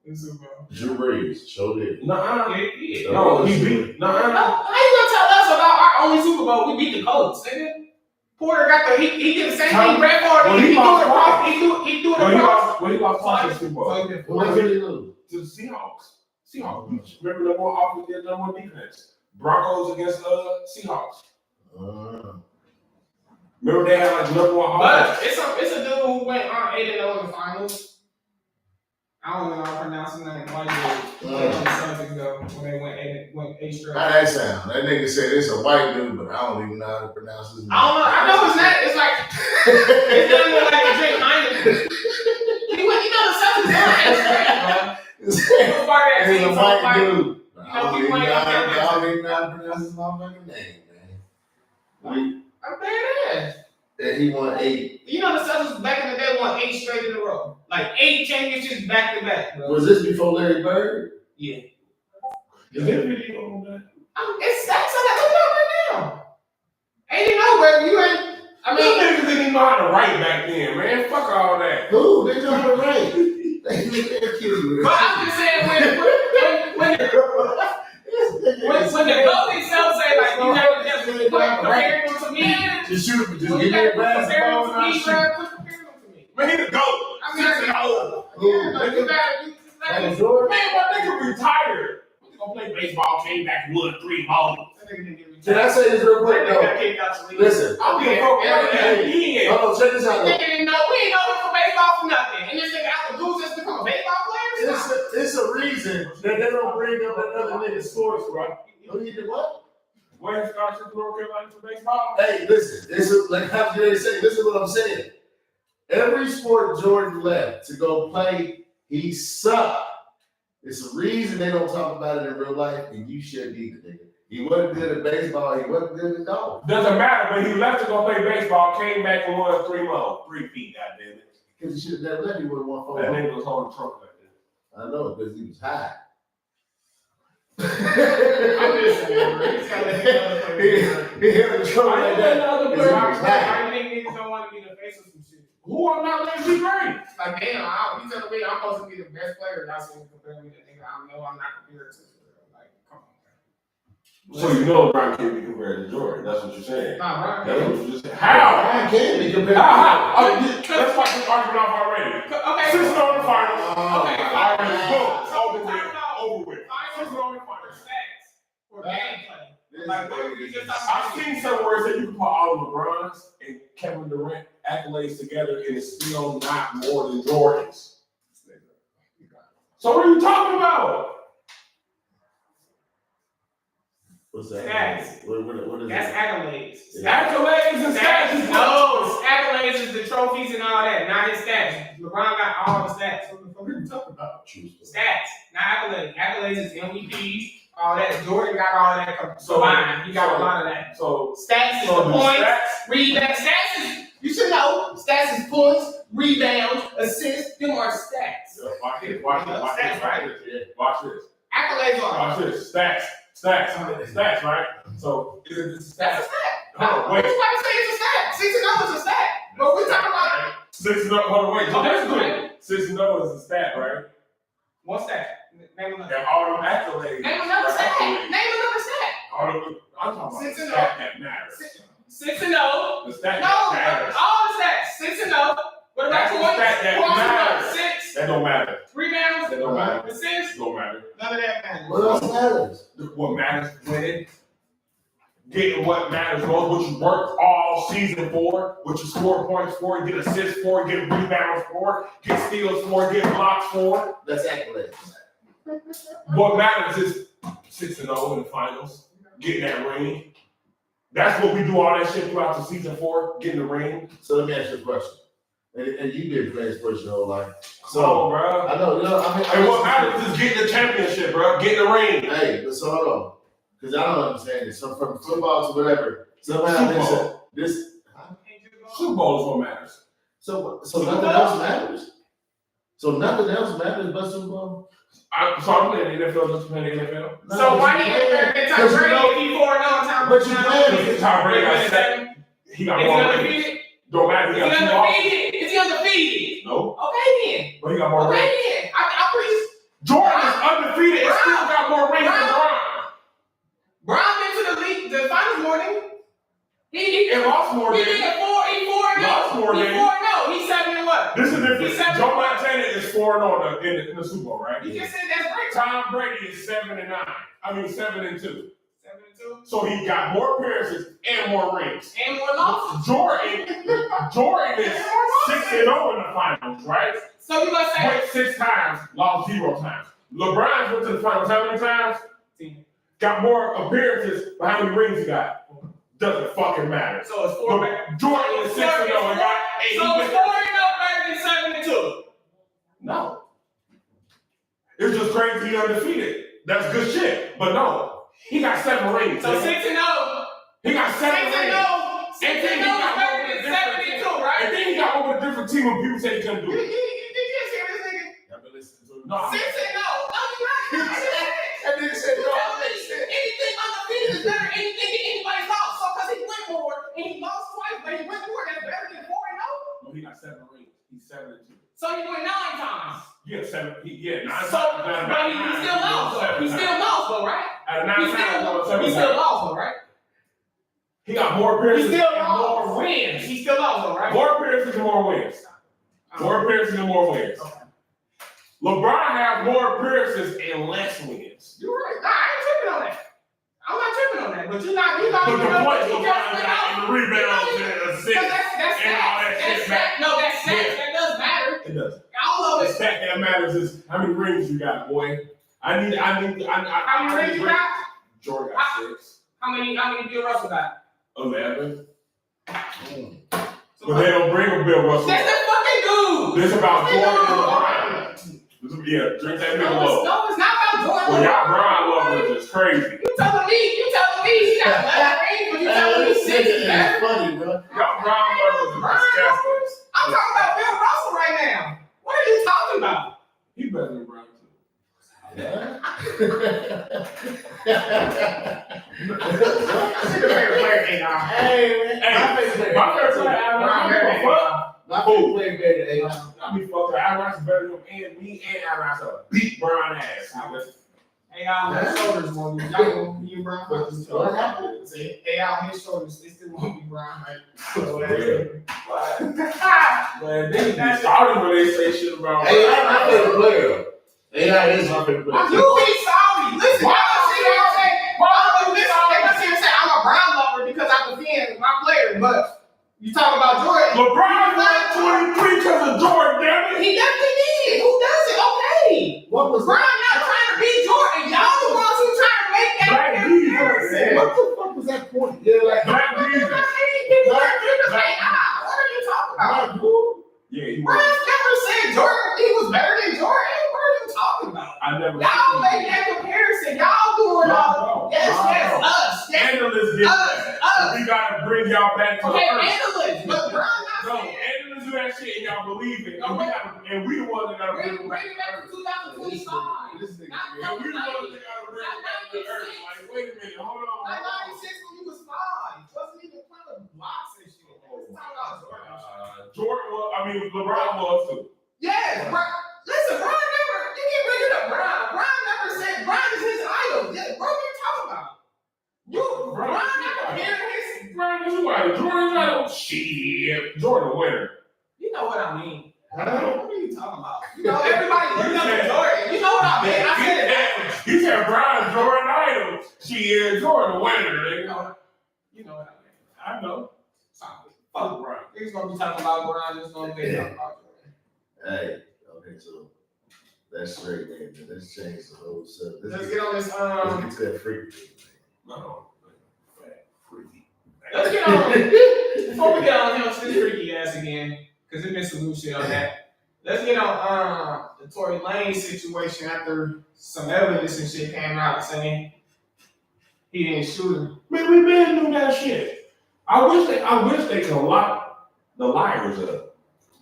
In Super Bowl. Drew Brees, show did. Nuh-uh. Yeah. No, he beat. How Nuh-uh. you gonna tell us about our only Super Bowl? We beat the Colts, nigga. Porter got he did the same thing. Brett Favre, he threw it across. He threw it across. When he lost twice in the Super Bowl. What did he lose? To the Seahawks. Remember number one offense against number one defense. Broncos against Seahawks. Remember they had like number one offense. But it's a dude who went 8-0 in the finals. I don't even know how to pronounce his name. White dude. The Celtics though when they went 8 straight. How that sound? That nigga said it's a white dude, but I don't even know how to pronounce his name. I know his name. It's like it doesn't look like a drink Heineken. You know the Celtics won 8 straight, bro. It's a white dude. I don't even know how to pronounce his motherfucking name, man. I'm dead ass. That he won 8. You know the Celtics back in the day won 8 straight in a row. Like 8 championships back to back, bro. Was this before Larry Bird? Yeah. Is there a video on that? It's stats on that. Look it up right now. 8-0, baby. You ain't. I These mean, niggas didn't even know how to write back then, man. Fuck all that. Who? They know how to write. They're kidding. but I'm just saying when the GOAT itself say like you have to just compare them to me. Just shoot him. Just give me a basketball and I'll shoot. Compare them to me. Man, he the GOAT. I mean, you Like Jordan? Man, my nigga retired. He gonna play baseball, came back, won 3 balls. Can I say this real quick though? Listen. I'm getting broke again. Hold on, check this out. We ain't know him for baseball for nothing. And this nigga out the blues just become a baseball player? It's a reason that they don't bring up another nigga's sports, bro. You did what? Where scholarship to North Carolina for baseball? Hey, listen. This is like how you say. This is what I'm saying. Every sport Jordan left to go play, he sucked. It's a reason they don't talk about it in real life, and you shouldn't either, nigga. He wasn't good at baseball. He wasn't good at golf. Doesn't matter. When he left to go play baseball, came back and won 3 more. 3 feet, goddamn it. Because he should have never left. He would have won 4. That nigga was holding the trophy like that. I know, because he was high. I'm just saying, bro. He's got to He held the trophy like that. Because he was high. I think niggas don't want to be the face of some shit. Who I'm not letting you great? Like, damn, you telling me I'm supposed to be the best player, y'all saying compare me to nigga I know I'm not compared to. Like, come on, man. So you know Brian can't be compared to Jordan. That's what you're saying. Nah, Brian That's can't. what you just said. How? Brian can be compared to How? Let's fuck this argument off already. Okay. 6-0 in the finals. Okay. Already booked. Over with. 6-0 in the finals. Stats or gameplay. Like, what we just talking I've about? seen somewhere that you can put all of LeBron's and Kevin Durant accolades together and it's still not more than Jordan's. So what are you talking about? What's that? Stats. What is That's that? accolades. Accolades and stats. No, accolades is the trophies and all that, not his stats. LeBron got all the stats. What the fuck are you talking about? Stats, not accolades. Accolades is MVPs, all that. Jordan got all that combined. He got a lot of that. So Stats is the points, rebounds. Stats is, you should know, stats is points, rebounds, assists. Them are stats. watch this. Watch this. Accolades are. Watch this. Stats, right? So is it the That's a stats? stat. Hold on, wait. Everybody say it's a stat. 6-0 is a stat. But we're talking about 6-0. Hold on, wait. So that's good. 6-0 is a stat, right? one stat. Name another. And all them accolades. Name another are stat. accolades. Name another stat. All them, I'm talking about 6-0. the stat that matters. 6-0. The stat No, that matters. all the stats. 6-0. What about That's the points? stat that Points, matters. 6. That don't matter. Rebounds. That don't matter. Assists. Don't matter. of that matters. What else matters? What matters is winning. Getting what matters most, what you worked all season for, what you score points for, get assists for, get rebounds for, get steals for, get blocks for. That's accolades. What matters is 6-0 in the finals, getting that ring. That's what we do all that shit throughout the season for, getting the ring. So let me ask you a question. And you've been playing sports your whole life. So, Come on, bro. I know, And what matters is getting the championship, bro, getting the ring. Hey, but so hold on. Because I don't understand this. So from football to whatever, somehow Super Bowl. this. Super Bowl is what matters. So nothing else matters. So nothing else matters but Super Bowl. I'm playing the NFL, just playing the NFL. No, So why but you you ain't playing- better than Tom because you Brady know- if he 4-0 Tom But Brady? you playing- Because Tom Brady got seven. He got Is he more rings. undefeated? Don't matter, he Is got he 2 off. undefeated? Is he undefeated? No, Okay then. but he got more Okay rings. then. I'm pretty. Jordan is undefeated and still got more rings than Bron. Brown been to the league, the finals more than he And lost more He than did 4-0. Lost more He than 4-0. He's 7 and what? This is different. He's 7 Joe Montana is 4-0 in the Super Bowl, right? You just said that's great. Tom Brady is 7-9. I mean 7-2. 7-2. So he got more appearances and more rings. And more losses. Jordan is 6-0 in the finals, right? So you gonna say Went 6 times, lost 0 times. LeBron went to the finals how many times? Got more appearances, but how many rings he got? Doesn't fucking matter. so it's 4 better. Jordan is 6-0 and got 8. So it's 4-0 better than 7-2. No. It's just crazy he undefeated. That's good shit. But no, he got 7 rings. So 6-0. He got 7 rings. 6-0. 6-0 is better than 7-2, right? And then he got over a different team of people say he couldn't do You it. just hear this nigga? I've been listening to it. No, 6-0. No, you're not. That nigga said, You no, tell that me makes sense. anything undefeated is better than anything that anybody's lost. So because he went more and he lost twice, but he went more, that's better than 4-0. no, he got 7 rings. He's 7-2. So he went 9 times. Yeah, 7. Yeah, 9 So times. but he still lost though. He still lost though, right? Out of 9 times, He still lost though, right? he got more He appearances still and lost. more wins. He still lost though, right? More appearances and more wins. More appearances and more wins. Okay. LeBron has more appearances and less wins. You're right. Nah, I ain't tripping on that. I'm not tripping on that. But you're not. But the points you LeBron got and the rebounds and the assists That's and all that stats. shit That's back. stats. No, that's stats. That does matter. It does. All of The it. stat that matters is how many rings you got, boy. How many rings you got? Jordan got 6. How many Bill Russell got? 11. But they don't bring a Bill Russell. That's the fucking dude. This about They Jordan and don't. LeBron. Yeah, drink that nigga low. No, it's not about Jordan. Well, y'all Bron lovers is crazy. You telling me he got 11 rings, but you telling me 6 is better? funny, bro. Y'all Bron lovers is disgusting. I'm talking about Bill Russell right now. What are you talking about? He better than Bron too. Hey, man. My favorite My player. favorite player, Allen Iverson. My favorite player better than A.I. I mean, fuck, Allen Iverson better than him, and me and Allen Iverson beat Bron ass. Hey, on his shoulders won't be. Y'all won't be Brown. What happened? Say, hey, on his shoulders, they still won't be Brown. Man, they be sorry when they say shit about A.I. my favorite player. A.I. is my favorite player. You be sorry. Listen, y'all gonna see what I'm saying. Listen, they gonna see him say I'm a Brown lover because I defend my player, but you talk about Jordan. LeBron won 23 because of Jordan, damn it. He definitely did. Who doesn't? Okay. What was Brown not trying to beat Jordan. Y'all the ones who trying to make that Black comparison. What the fuck was that point? Yeah, like Black Jesus. What are you talking about? Yeah, he Brown was. never said Jordan. He was better than Jordan. What are you talking about? I never. Y'all make that comparison. Y'all doing all. Yes, us. Yes, Analysts get us. that. We gotta bring y'all back to Okay, the earth. analysts, but Brown No, not saying. analysts do that shit and y'all believe it. And we the ones that gotta bring Bring them back it to back earth. to 2025. This nigga. And we the ones that gotta bring them back to earth. Like, wait a minute, hold on. Like 96 when you was 5. Wasn't even playing with blocks and shit. Let's talk about Jordan. Jordan was, LeBron was too. Yes, listen, Brown never, you keep bringing up Brown. Brown never said Brown is his idol. Yeah, bro, what are you talking about? Brown not comparing his. Brown is who are you? Jordan's not a shit. Jordan a winner. You know what I mean. Huh? What are you talking about? You know, everybody, you know Jordan. You know what I mean. I said it backwards. He said Brian Jordan idol. She is Jordan the winner. Nigga. You know what I mean? I know. Stop it. Fuck Brian. He's gonna be talking about Brian. Just gonna be talking about Jordan. Hey, okay, so that's straight, man. Let's change the whole subject. Let's get on this. Let's get to that freaky thing, No. Freaky. Let's get on. Before we get on him, this freaky ass again, because there's been some new shit on that. Let's get on the Tory Lanez situation after some evidence and shit came out saying he didn't shoot him. Man, we been doing that shit. I wish they could lock the liars up.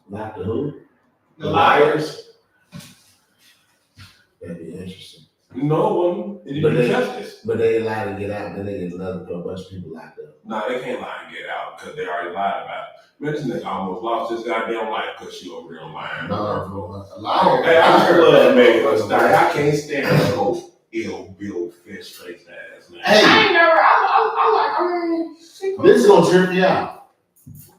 Lock the who? The liars. That'd be interesting. No one. It But didn't they- justice. But they ain't allowed to get out, then they get another bunch of people locked up. No, they can't lie and get out because they already lied about it. Man, this nigga almost lost his goddamn life because she over there lying. No, a liar. Hey, I love Megan Thee Stallion. I can't stand that whole ill-built fish face ass man. Hey, I ain't never. I mean, she cool. this is gonna trip me out.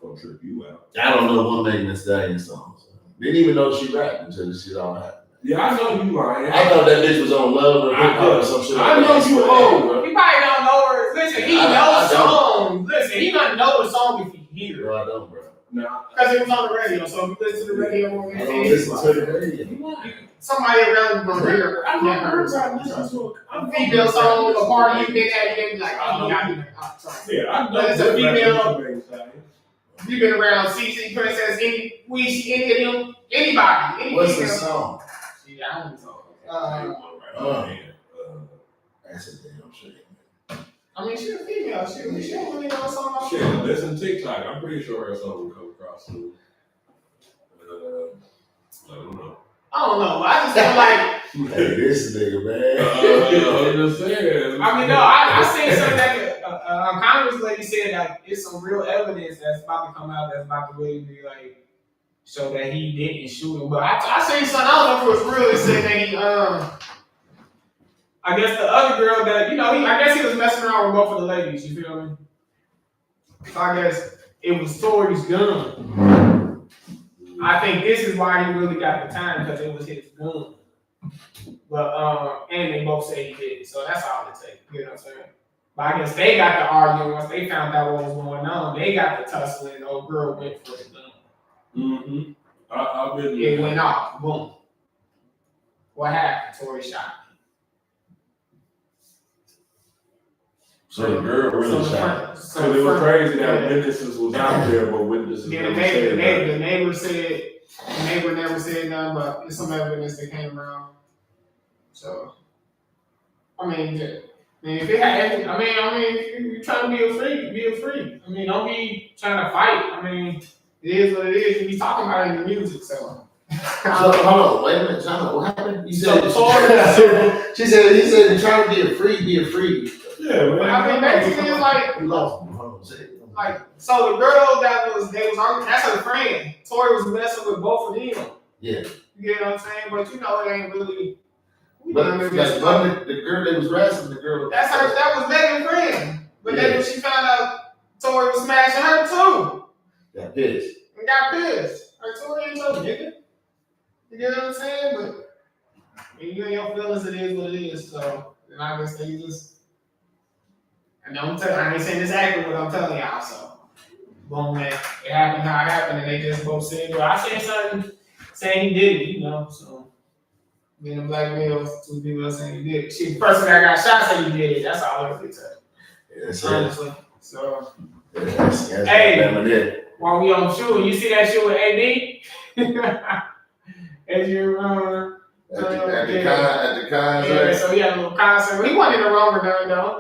Gonna trip you out. I don't know one Megan Thee Stallion song. So. Didn't even know she rapped until this shit all happened. Yeah, I know you lying. I thought that bitch was on Love or Hip Hop or some shit. I know you old, bro. He probably don't know her. Listen, he knows songs. Listen, he doesn't know the song if he hears it. Bro, I don't, bro. Nah. Because it was on the radio. So if you listen to the radio on I don't listen to the radio. somebody around you gonna hear her. I've never heard about listening to a female song, a party you've been at, you be like, oh, yeah, I do that. Sorry. Yeah, I know. But it's a female. Megan Thee Stallion. You've been around CC Princess, any of them, anybody, any What's the female. song? Yeah, I don't know. That's a damn shame. I mean, she's a female. She don't really know a song off. Shit, listen to TikTok. I'm pretty sure her song will come across soon. I don't know. I don't know. I just feel like. Hey, this nigga, man. I'm just saying. I mean, no, I seen something that a Congress lady said that it's some real evidence that's about to come out that's about to really be like show that he didn't shoot him. But I seen something, I don't know if it was real. It said that he I guess the other girl that I guess he was messing around with both of the ladies. You feel me? So I guess it was Tory's gun. I think this is why he really got the time because it was his gun. But and they both say he did it, so that's all it takes. You know what I'm saying? But I guess they got to arguing once they found out what was going on. They got the tussling. The old girl went for the gun. Mm-hmm. I've been. It went off. Boom. What happened? Tory shot. So the girl really shot. So it was crazy that witnesses was out there, but witnesses Yeah, never the said neighbor never said nothing, but there's some evidence that came around. So, I mean, if it had, if you're trying to be a freak, be a freak. I mean, don't be trying to fight. I mean, it is what it is. You be talking about it in the music, so. So, hold on, wait a minute, China, what happened? You said, So, he said, you're trying to be a freak. Yeah, man. I mean, basically, it's like, We lost him. Hold on, say it. So the girl they was arguing, that's her friend. Tory was messing with both of them. Yeah. You get what I'm saying? But it ain't really. But the girl that was wrestling, the girl. That was Megan's friend. But then when she found out Tory was smashing her too. Got pissed. And got pissed. Her Tory ain't no nigga. You get what I'm saying? But when you in your feelings, it is what it is. So, and I guess they just. And I ain't saying this accurately, but I'm telling y'all. So, boom, man. It happened how it happened, and they just both said, well, I said something saying he did it, So, being a black male, two people saying he did it. The person that got shot said he did it. That's all I really tell. Yeah, that's Honestly. So, that's hey, while we on shooting, you see that shit with AD? As you at the concert. Yeah, so he had a little concert. He wasn't in the wrong during though.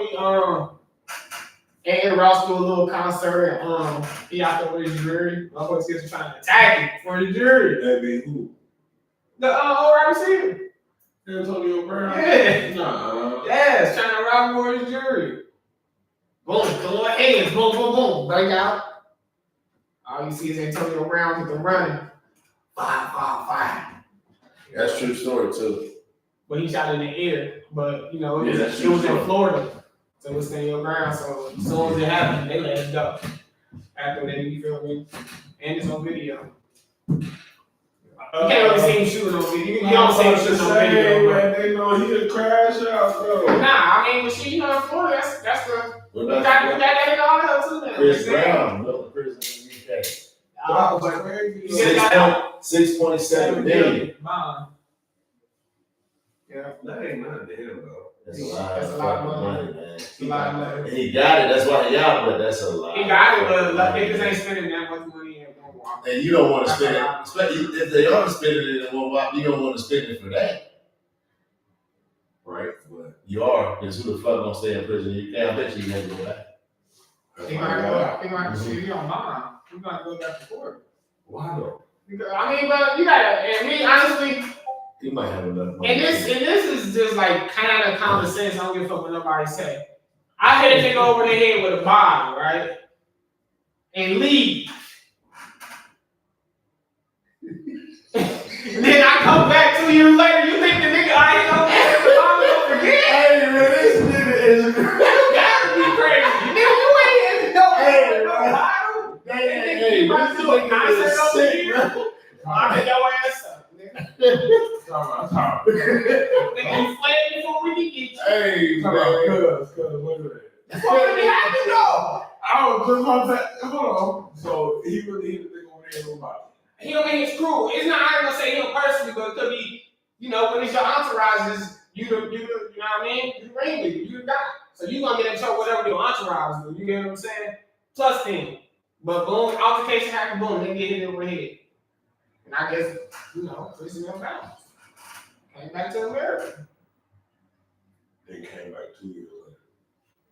And Ross do a little concert. He out there with his jury. My folks get to trying to attack him for the jury. That be who? The old wide receiver. Antonio Brown? Yeah. Nah. Yes, trying to rob for his jury. Boom, throwing hands, boom, boom, boom, break out. All you see is Antonio Brown with them running. 5. That's true story too. But he shot in the air. But it that's was in true. Florida. So it's in your ground. So as soon as it happened, they let it go. After that, you feel me? And it's on video. You can't really see him shooting on video. You don't see him shooting on video. Man, they know he'll crash out, though. Nah, I mean, but shit, you know, in Florida, that's the. We got that in Ohio too now. Chris Brown, another prison in the UK. Oh, but crazy. 6.7 billion. Yeah. That ain't nothing to him, though. That's a lot That's of a lot of fucking money. money, man. It's a lot of money. And he got it. That's why he out, but that's a lot. He got it, but like, niggas ain't spending that much money in one walk. And you don't want to spend it. If they are spending it in one walk, you don't want to spend it for that. Right? But You are, because who the fuck gonna stay in prison? You can't. I bet you never go back. He might shit, you don't mind. You might go back to court. why though? Because, I mean, but you gotta, and me, honestly, He might have enough money. and this is just like kind of common sense. I don't give a fuck what nobody say. I hit a nigga over the head with a bottle, right? And leave. And then I come back 2 years later, you think the nigga I ain't gonna get the bottle over again? Hey, man, this nigga is. You gotta be crazy. Nigga, you ain't in no bottle. Hey, You about to do a concert over here? Lock your ass up, nigga. Talk. Nigga, you playing before we can get you. Hey, man. Cuz, look at that. That's what really happened, though. I was just about to hold on. So he really hit the thing over there in nobody. He don't mean it's cruel. It's not, I ain't gonna say him personally, but it could be, you know, when it's your entourage, is you know what I mean? You the ring nigga, you the guy. So you gonna get in trouble whatever your entourage do. You get what I'm saying? Plus them. But boom, altercation happened, boom, they get hit over the head. And I guess, you know, prison them bounce. Came back to America. They came back 2 years later.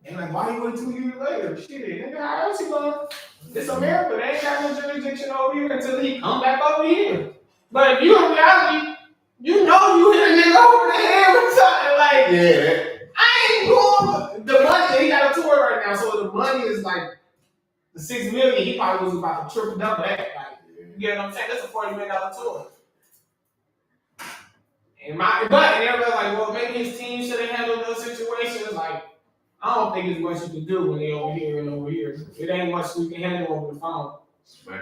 And like, why you wait 2 years later? Shit, nigga, how else you going? It's America. They ain't got no jurisdiction over here until he come back over here. But if you in reality, you know you hit a nigga over the head with something like, Yeah. I ain't going. The money, he got a tour right now, so the money is like the $6 million. He probably was about to triple double that. Like, you get what I'm saying? That's a $40 million tour. And everybody's like, well, maybe his team should have handled those situations. Like, I don't think there's much you can do when they over here and over here. It ain't much you can handle over the phone.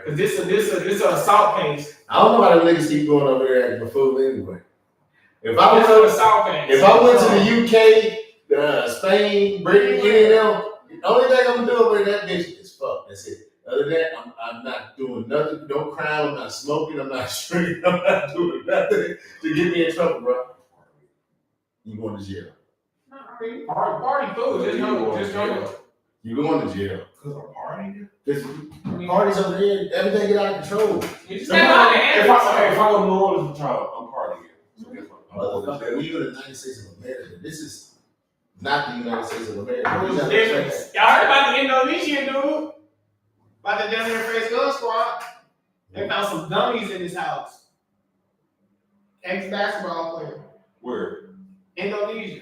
Cause this a assault case. I don't know why the niggas keep going over there acting a fool anyway. If I This went is an assault case. If I went to the UK, Spain, Britain, any of them, the only thing I'm gonna do over that bitch is fuck. That's it. Other than that, I'm not doing nothing. No crime. I'm not smoking. I'm not drinking. I'm not doing nothing to get me in trouble, bro. You going to jail? No, I mean, party cool. Just know. You going to jail? Cause I'm partying. Because parties over here, everything get out of control. You just got on the If I go to New Orleans with y'all, I'm partying. So guess what? Motherfucker, we in the United States of America. This is not the United States of America. It We was gotta different. check Y'all heard about the Indonesian dude? About the down there face gun squad? They found some dummies in his house. Ex-basketball player. Where? Indonesia.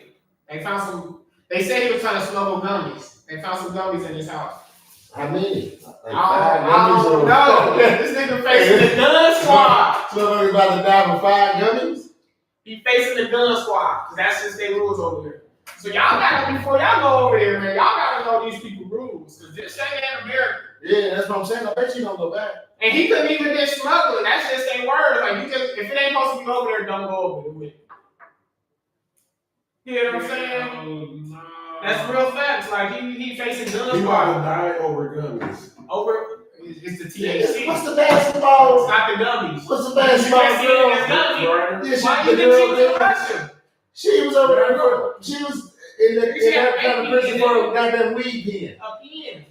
They said he was trying to smuggle gummies. They found some gummies in his house. How many? Like I don't know. This nigga facing the gun squad. Somebody's about to die for 5 gummies? He facing the gun squad. Because that's just their rules over here. So y'all gotta, before y'all go over there, man, y'all gotta know these people's rules. Because this ain't in America. Yeah, that's what I'm saying. I bet you don't go back. And he couldn't even get smuggling. That's just their word. Like, you just, if it ain't supposed to be over there, don't go over there with it. You know what I'm saying? No. That's real facts. Like, he facing gun He about to squad. die over gummies. It's the Yeah, THC. what's the It's basketball? not the gummies. What's the You basketball can't see it girl? as gummies. Yeah, Why she you think she was in Russia? She was over there. She was in that kind of prison for a goddamn weed pen. A pen.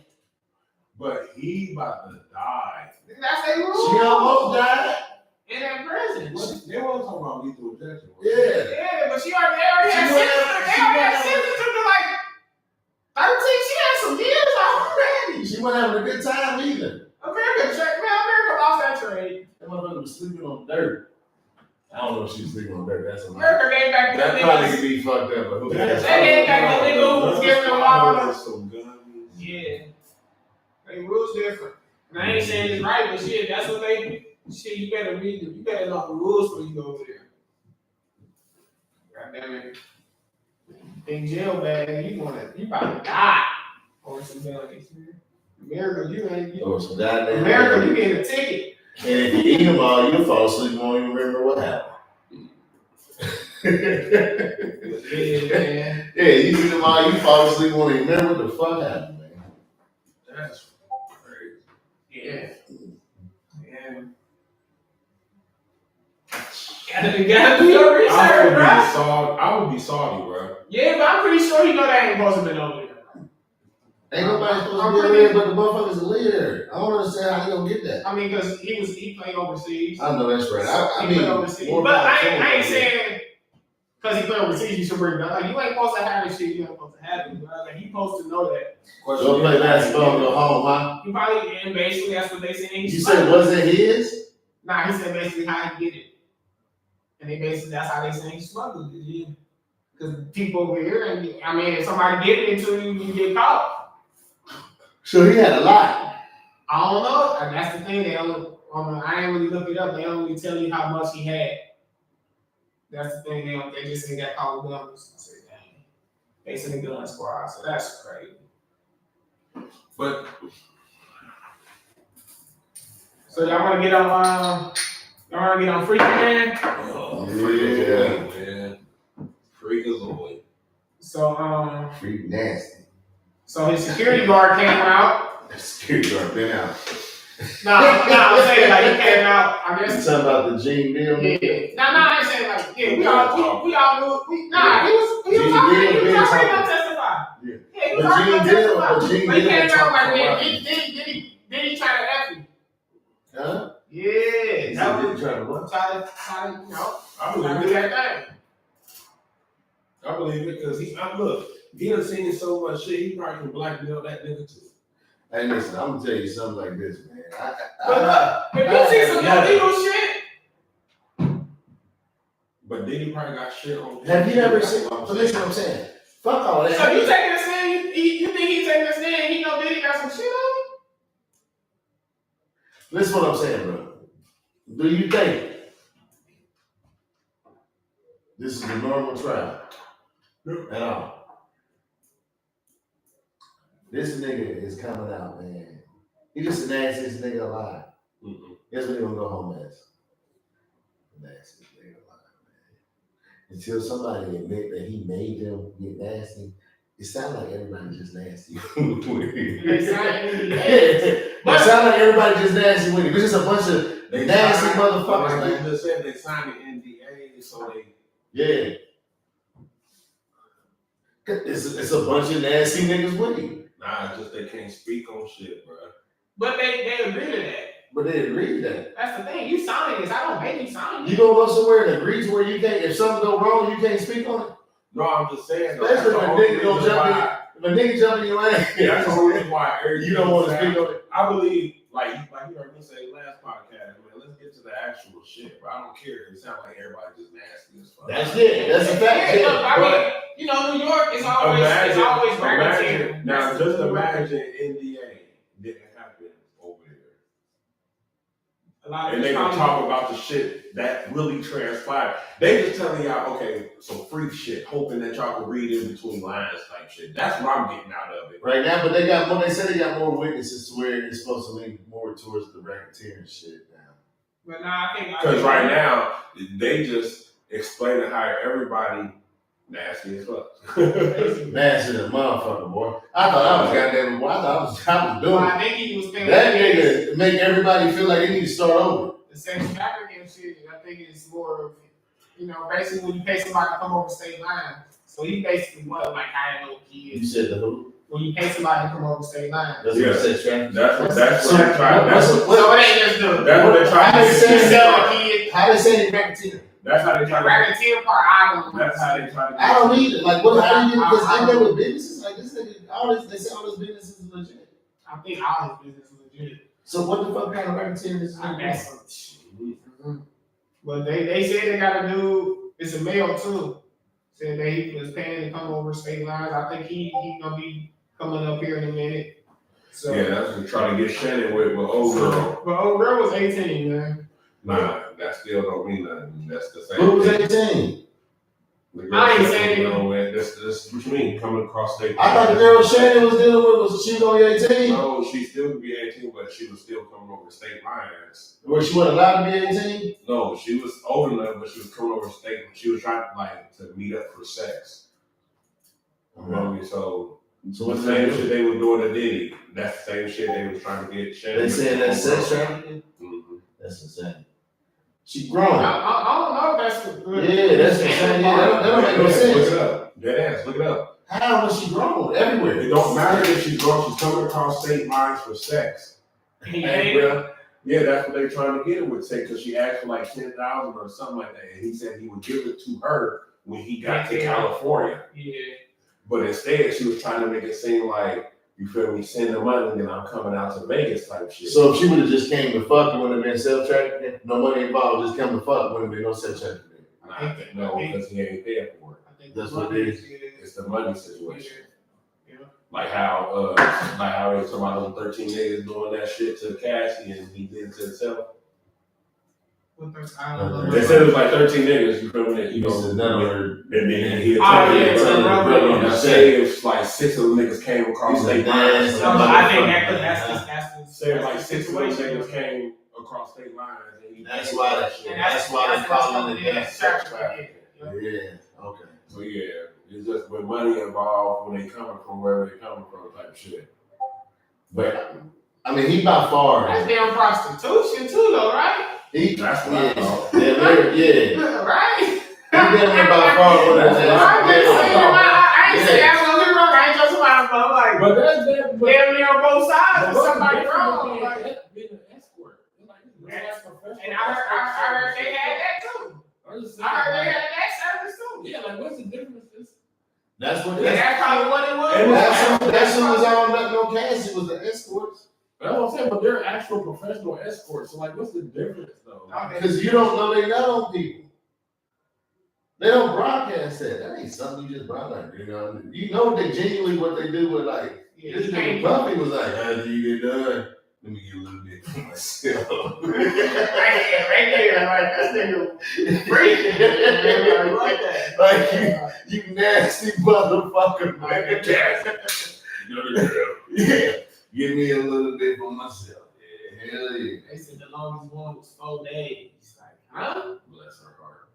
But he about to die. That's their She rule. almost died. In that prison. They wasn't talking about lethal injection. Yeah. Yeah, but they already had sentenced her to like 13. She had some years already. She wasn't having a good time either. America lost that trade. That motherfucker was sleeping on dirt. I don't know if she was sleeping on dirt. That's a lot. America gave back That them probably niggas. could be fucked up, but who cares? They ain't got no nigga who was giving them all. Some gummies. Yeah. They rules different. And I ain't saying it's right, but shit, that's what they do. Shit, you better read them. You better know the rules before you go over there. God damn it. In jail, man, you about to die. Or some gummies. America, you Oh, some goddamn. America, you getting a ticket. And if you eat them all, you'll fall asleep and won't even remember what happened. Yeah. Yeah, you eat them all, you fall asleep and won't even remember what the fuck happened, man. That's crazy. Yeah. You gotta do your research, bro. I would be salty, bro. Yeah, but I'm pretty sure you know that ain't supposed to be over there. Ain't nobody supposed to be over there but the motherfuckers that live there. I don't understand how you gonna get that. I mean, because he played overseas. I know that's right. I He mean, played overseas. more But I power to ain't him. saying because he played overseas, you should bring it up. Like, you ain't supposed to have this shit. You ain't supposed to have it. But like, he supposed to know that. Go play basketball and go home, huh? He probably, and basically that's what they said. You said, was it his? Nah, he said basically how he get it. And they basically, that's how they say he smuggled it. Yeah. Because people over here, and I mean, if somebody get it into you, you get caught. So he had a lot. I don't know. And that's the thing. They don't. I ain't really look it up. They don't really tell you how much he had. That's the thing. They just ain't got caught with guns. So, dang. Facing the gun squad. So that's crazy. But so y'all want to get on? Y'all want to get on Freaky Man? man. Freak is away. So Freak nasty. So his security guard came out. The security guard been out. I'm saying like he came out. I You guess. talking about the Gene Deal? Yeah. I ain't saying like we all knew. He was already gonna testify. Yeah. He was already gonna testify. But he came out like, Deal. did he try to F you? Huh? Yeah. That was trying to what? try to I believe it. that thing. I believe it because look, he done seen so much shit. He probably can blackmail that nigga too. Hey, listen, I'm gonna tell you something like this, man. If you see some illegal shit. But then he probably got shit on. Have you ever seen? Listen, what I'm saying. Fuck all that. So you taking a stand? You think he's taking a stand? He know Diddy got some shit on him? Listen, what I'm saying, bro. Do you think this is a normal trial? At all? This nigga is coming out, man. He just the nastiest nigga alive. Guess what he gonna go home as? The nastiest nigga alive, man. Until somebody admit that he made them get nasty, it sounds like everybody just nasty. It sounds like everybody just nasty with it. It's just a bunch of nasty motherfuckers. Like you just said, they signed the NDA, so they. Yeah. It's a bunch of nasty niggas with you. Nah, it's just they can't speak on shit, bro. But they agree to that. But they agree to that. That's the thing. You signing this. I don't make you sign You it. gonna go somewhere and agree to where you can't, if something go wrong, you can't speak on it? No, I'm just saying. Especially when a nigga gonna jump in. If a nigga jump in your ass, That's the reason why you don't want to speak on it. I believe, like you heard me say last podcast, man, let's get to the actual shit, but I don't care. It sounds like everybody just nasty as fuck. That's it. That's a fact. Yeah, look, I mean, New York is always imagine now. Just imagine NDA didn't happen over there, a lot of and they can talk about the shit that really transpired. They just telling y'all, okay, some freak shit, hoping that y'all can read in between lines type shit. That's what I'm getting out of it Right now, but they got more. They said they got more witnesses to where it's supposed to lean more towards the racketeering shit now. But I think because right now they just explaining how everybody nasty as fuck. Nasty as a motherfucker, boy. I thought I was goddamn. Boy, I was doing. I think he was thinking That nigga make everybody feel like they need to start over. the sex trafficking shit. I think it's more of, basically when you pay somebody to come over state line. So he basically was like hiding little kids. You said the who? When you pay somebody to come over state line. That's what sex trafficking. That's what they're trying. So it ain't just the. That's what they're trying to say. How they say they racketeer? That's how they The try to. racketeer part, I don't know. That's how they try to. I don't need it. Like, what? How do you? Because I know with businesses like this nigga, they say all this business is legit. I think all his business is legit. So what the fuck kind of racketeering is I got this? some shit. But they said they got a dude. It's a male too. Said that he was paying to come over state lines. I think he gonna be coming up here in a minute. So Yeah, that's what trying to get Shannon with old girl. But old girl was 18, man. Nah, that still don't mean nothing. That's the same. Who was thing. 18? I ain't saying it. That's what you mean, coming across state. I thought the girl Shannon was dealing with was she only 18? No, she still could be 18, but she was still coming over state lines. Where she wasn't allowed to be 18? No, she was old enough, but she was coming over state. She was trying to meet up for sex. You know what I mean? So the same shit they was doing to Diddy, that's the same shit they was trying to get Shannon. They saying that's sex trafficking? Mm-hmm. That's insane. She grown. I don't know if that's good. Yeah, that's insane. Yeah, that don't make no sense. Look it up. Dead ass, look it up. How was she grown? Everywhere. It don't matter if she's grown, she's coming across state lines for sex. Hey, bro. Yeah, that's what they're trying to get her with say, because she asked for like 10,000 or something like that. And he said he would give it to her when he got to California. Yeah. But instead, she was trying to make it seem like, you feel me, send the money and then I'm coming out to Vegas type shit. So if she would have just came to fuck, it wouldn't have been self-trafficking. No money involved, just come to fuck, wouldn't have been no self-trafficking. I think no, because he ain't there for it. I think That's what it is. It's the money situation. Yeah. Like how they talking about them 13 niggas doing that shit to Cassie and he did it to himself. They said it was like 13 niggas, you feel me? You know, and then he I say it was like 6 of them niggas came across state lines. No, but I think that's the Say like 6 of them niggas came across state lines. That's why they call it gas. Yeah, okay. So yeah, it's just when money involved, when they coming from wherever they coming from type shit. But I mean, he by far. That's damn prostitution too, though, right? That's what I thought. Yeah. Right? He definitely by far one of the I ain't saying that's gonna be wrong. I ain't just about, but I'm like, But that's that. damn near on both sides. If somebody wrong. Being an escort. And I heard they had that too. I heard they had that service too. Yeah, like what's the difference? That's what. That's probably what it was. And that's who was on that no cash. It was the escorts. That's what I'm saying, but they're actual professional escorts. So like, what's the difference though? Because you don't know they know people. They don't broadcast that. That ain't something you just broadcast. You know they genuinely what they do with like. This nigga Buffy was like, after you get done, let me get a little bit for myself. right there, like this nigga freaking. Like that. Like you nasty motherfucker, man. You're the girl. Yeah. Give me a little bit for myself. Yeah, hell yeah. They said the longest one was 4 days. Like, huh? Bless her heart.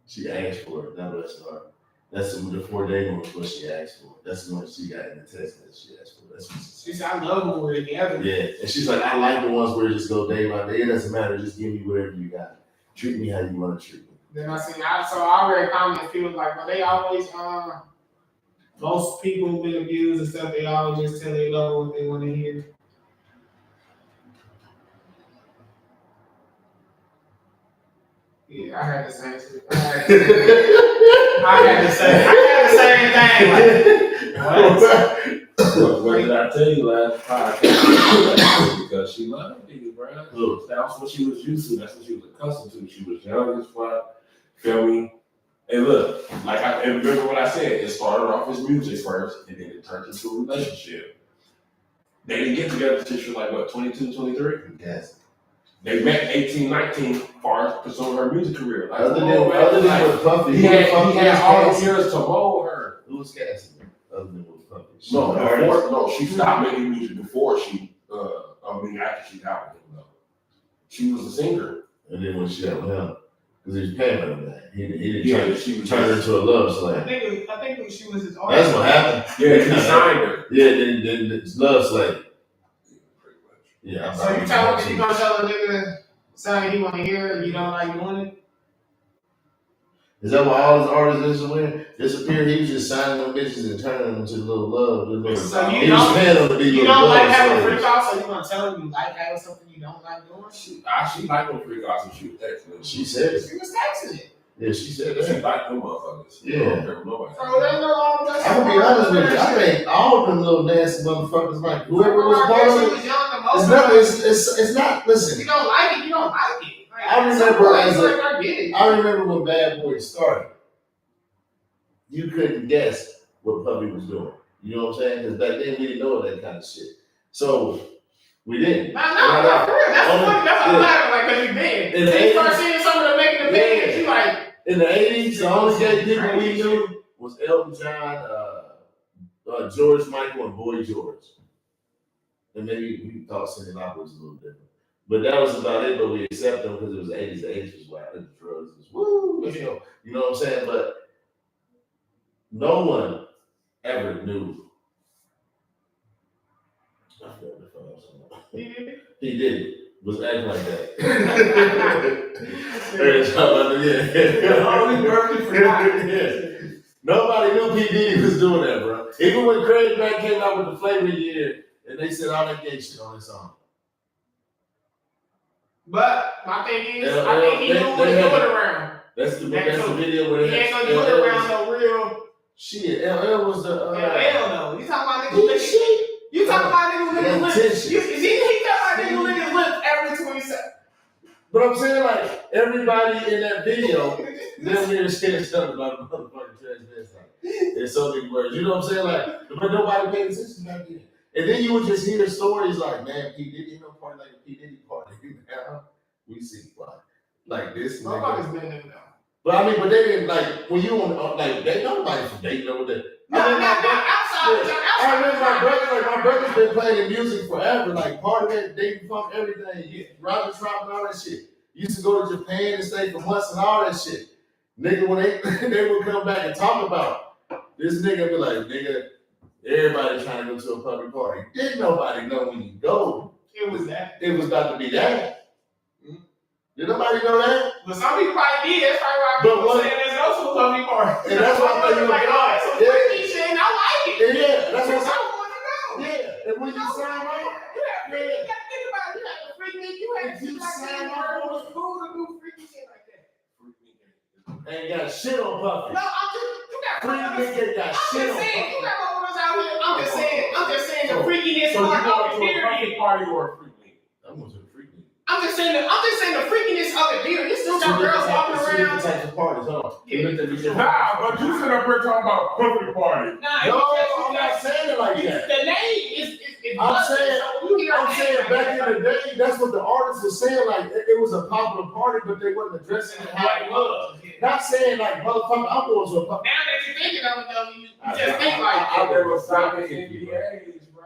She asked for it. That bless her heart. That's the 4-day one was what she asked for. That's the one she got in the text that she asked for. That's what She said, I love when we're together. Yeah, and she's like, I like the ones where it just go day by day. It doesn't matter. Just give me whatever you got. Treat me how you want to treat me. Then I seen, so I read comments, people like, well, they always, most people who've been abused and stuff, they always just tell their love what they want to hear. Yeah, I had the same shit. I had the same thing. Like, what did I tell you last podcast? Because she loved me, bro. That's what she was used to. That's what she was accustomed to. She was young as fuck. Feel me? And look, and remember what I said. It started off as music first, and then it turned into a relationship. They didn't get together until she was like, what, 22, 23? Yes. They met 18, 19, far as pursuing her music career. Like, other than with Puffy, he had all the years to mold her. Who was Cassie? Other than with Puffy. No, she stopped making music before she, after she got with him, though. She was a singer. And then when she got with him, because he was paying her that. He didn't turn her into a love slave. I think she was his artist. That's what happened. Yeah, he signed her. Yeah, then it's love slave. Yeah. So you gonna tell a nigga something he wanna hear and you don't like doing it? Is that what all his artists is doing? Disappear, he was just signing them bitches and turning them into little love. So he was paying them to be you little don't like love having slaves. freak offs, so you gonna tell him you like having something you don't like doing? She liked them freak offs and she was texting. She said it. She was texting it. Yeah, she said She that. liked them motherfuckers. Yeah. So there's no I'm gonna be honest with you. I think all of them little nasty motherfuckers, like whoever was part of it, it's nothing. It's not. Listen, you don't like it, you don't like it. Like, I remember when Bad Boy started. You couldn't guess what Puffy was doing. You know what I'm saying? Because back then we didn't know that kind of shit. So we didn't. No, for real. That's what I'm laughing like, because you did. And you start seeing some of them making the videos, you like, In the 80s, the only gay people we knew was Elton John, George Michael, and Boy George. And maybe we thought Cyndi Lauper was a little different. But that was about it, but we accept them because it was the 80s. The 80s was wild. The drugs was woo, let's go. You know what I'm saying? But no one ever knew. I forgot the fuck I was talking about. He did it. Was acting like that. Only birthday for that. Nobody knew P. Diddy was doing that, bro. Even when Craig Mack came out with the Flavor Year, and they said all that gay shit on his song. But my thing is, I think he knew what to do it around. That's the video where he ain't gonna do it around no real shit. LL was the LL though. You talking about niggas shit? You talking about niggas lips? He talking about niggas licking lips every 20 seconds. But I'm saying, like, everybody in that video, them here saying something about motherfucking transvestite. There's so many words. You know what I'm saying? Like, but nobody paid attention back then. And then you would just hear stories like, man, P. Diddy, no party like a P. Diddy party. Now we see why. Like this. Nobody's been in there. But I mean, but they didn't, like, when you on, like, they nobody from Dayton over there. I remember my brother's been playing music forever, like part of that Dayton funk, everything, Roger Trump and all that shit. Used to go to Japan and stay for months and all that shit. Nigga, when they would come back and talk about this nigga, be like, nigga, everybody trying to go to a public party. Didn't nobody know when you go. It was that. It was about to be that. Did nobody know that? But some people probably did. That's probably why people saying there's no to a public party. And that's why I think like, oh, it's some freaky shit, and I like it. Yeah, that's what I'm saying. I want to know. Yeah, and when you sign up, you gotta think about it. You had to freak me. You had to do like food and do freaky shit like that. Ain't got shit on Puffy. No, I'm just, you got freaky got shit on Puffy. You got motherfuckers out here. I'm just saying the freakiness so part of you it. going to a party or a freak meet? I'm going to a freak meet. I'm just saying the freakiness of it, dude. You still got girls walking around. Different types of parties, huh? Nah, but you sit up here talking about public party. Nah, no, I'm not saying it like that. The name is I'm saying back in the day, that's what the artists were saying. Like it was a popular party, but they wasn't addressing it how it was. Not saying like motherfucker, I'm going to a party. Now that you're thinking of it, though, you just think like I never signed the NDAs, bro.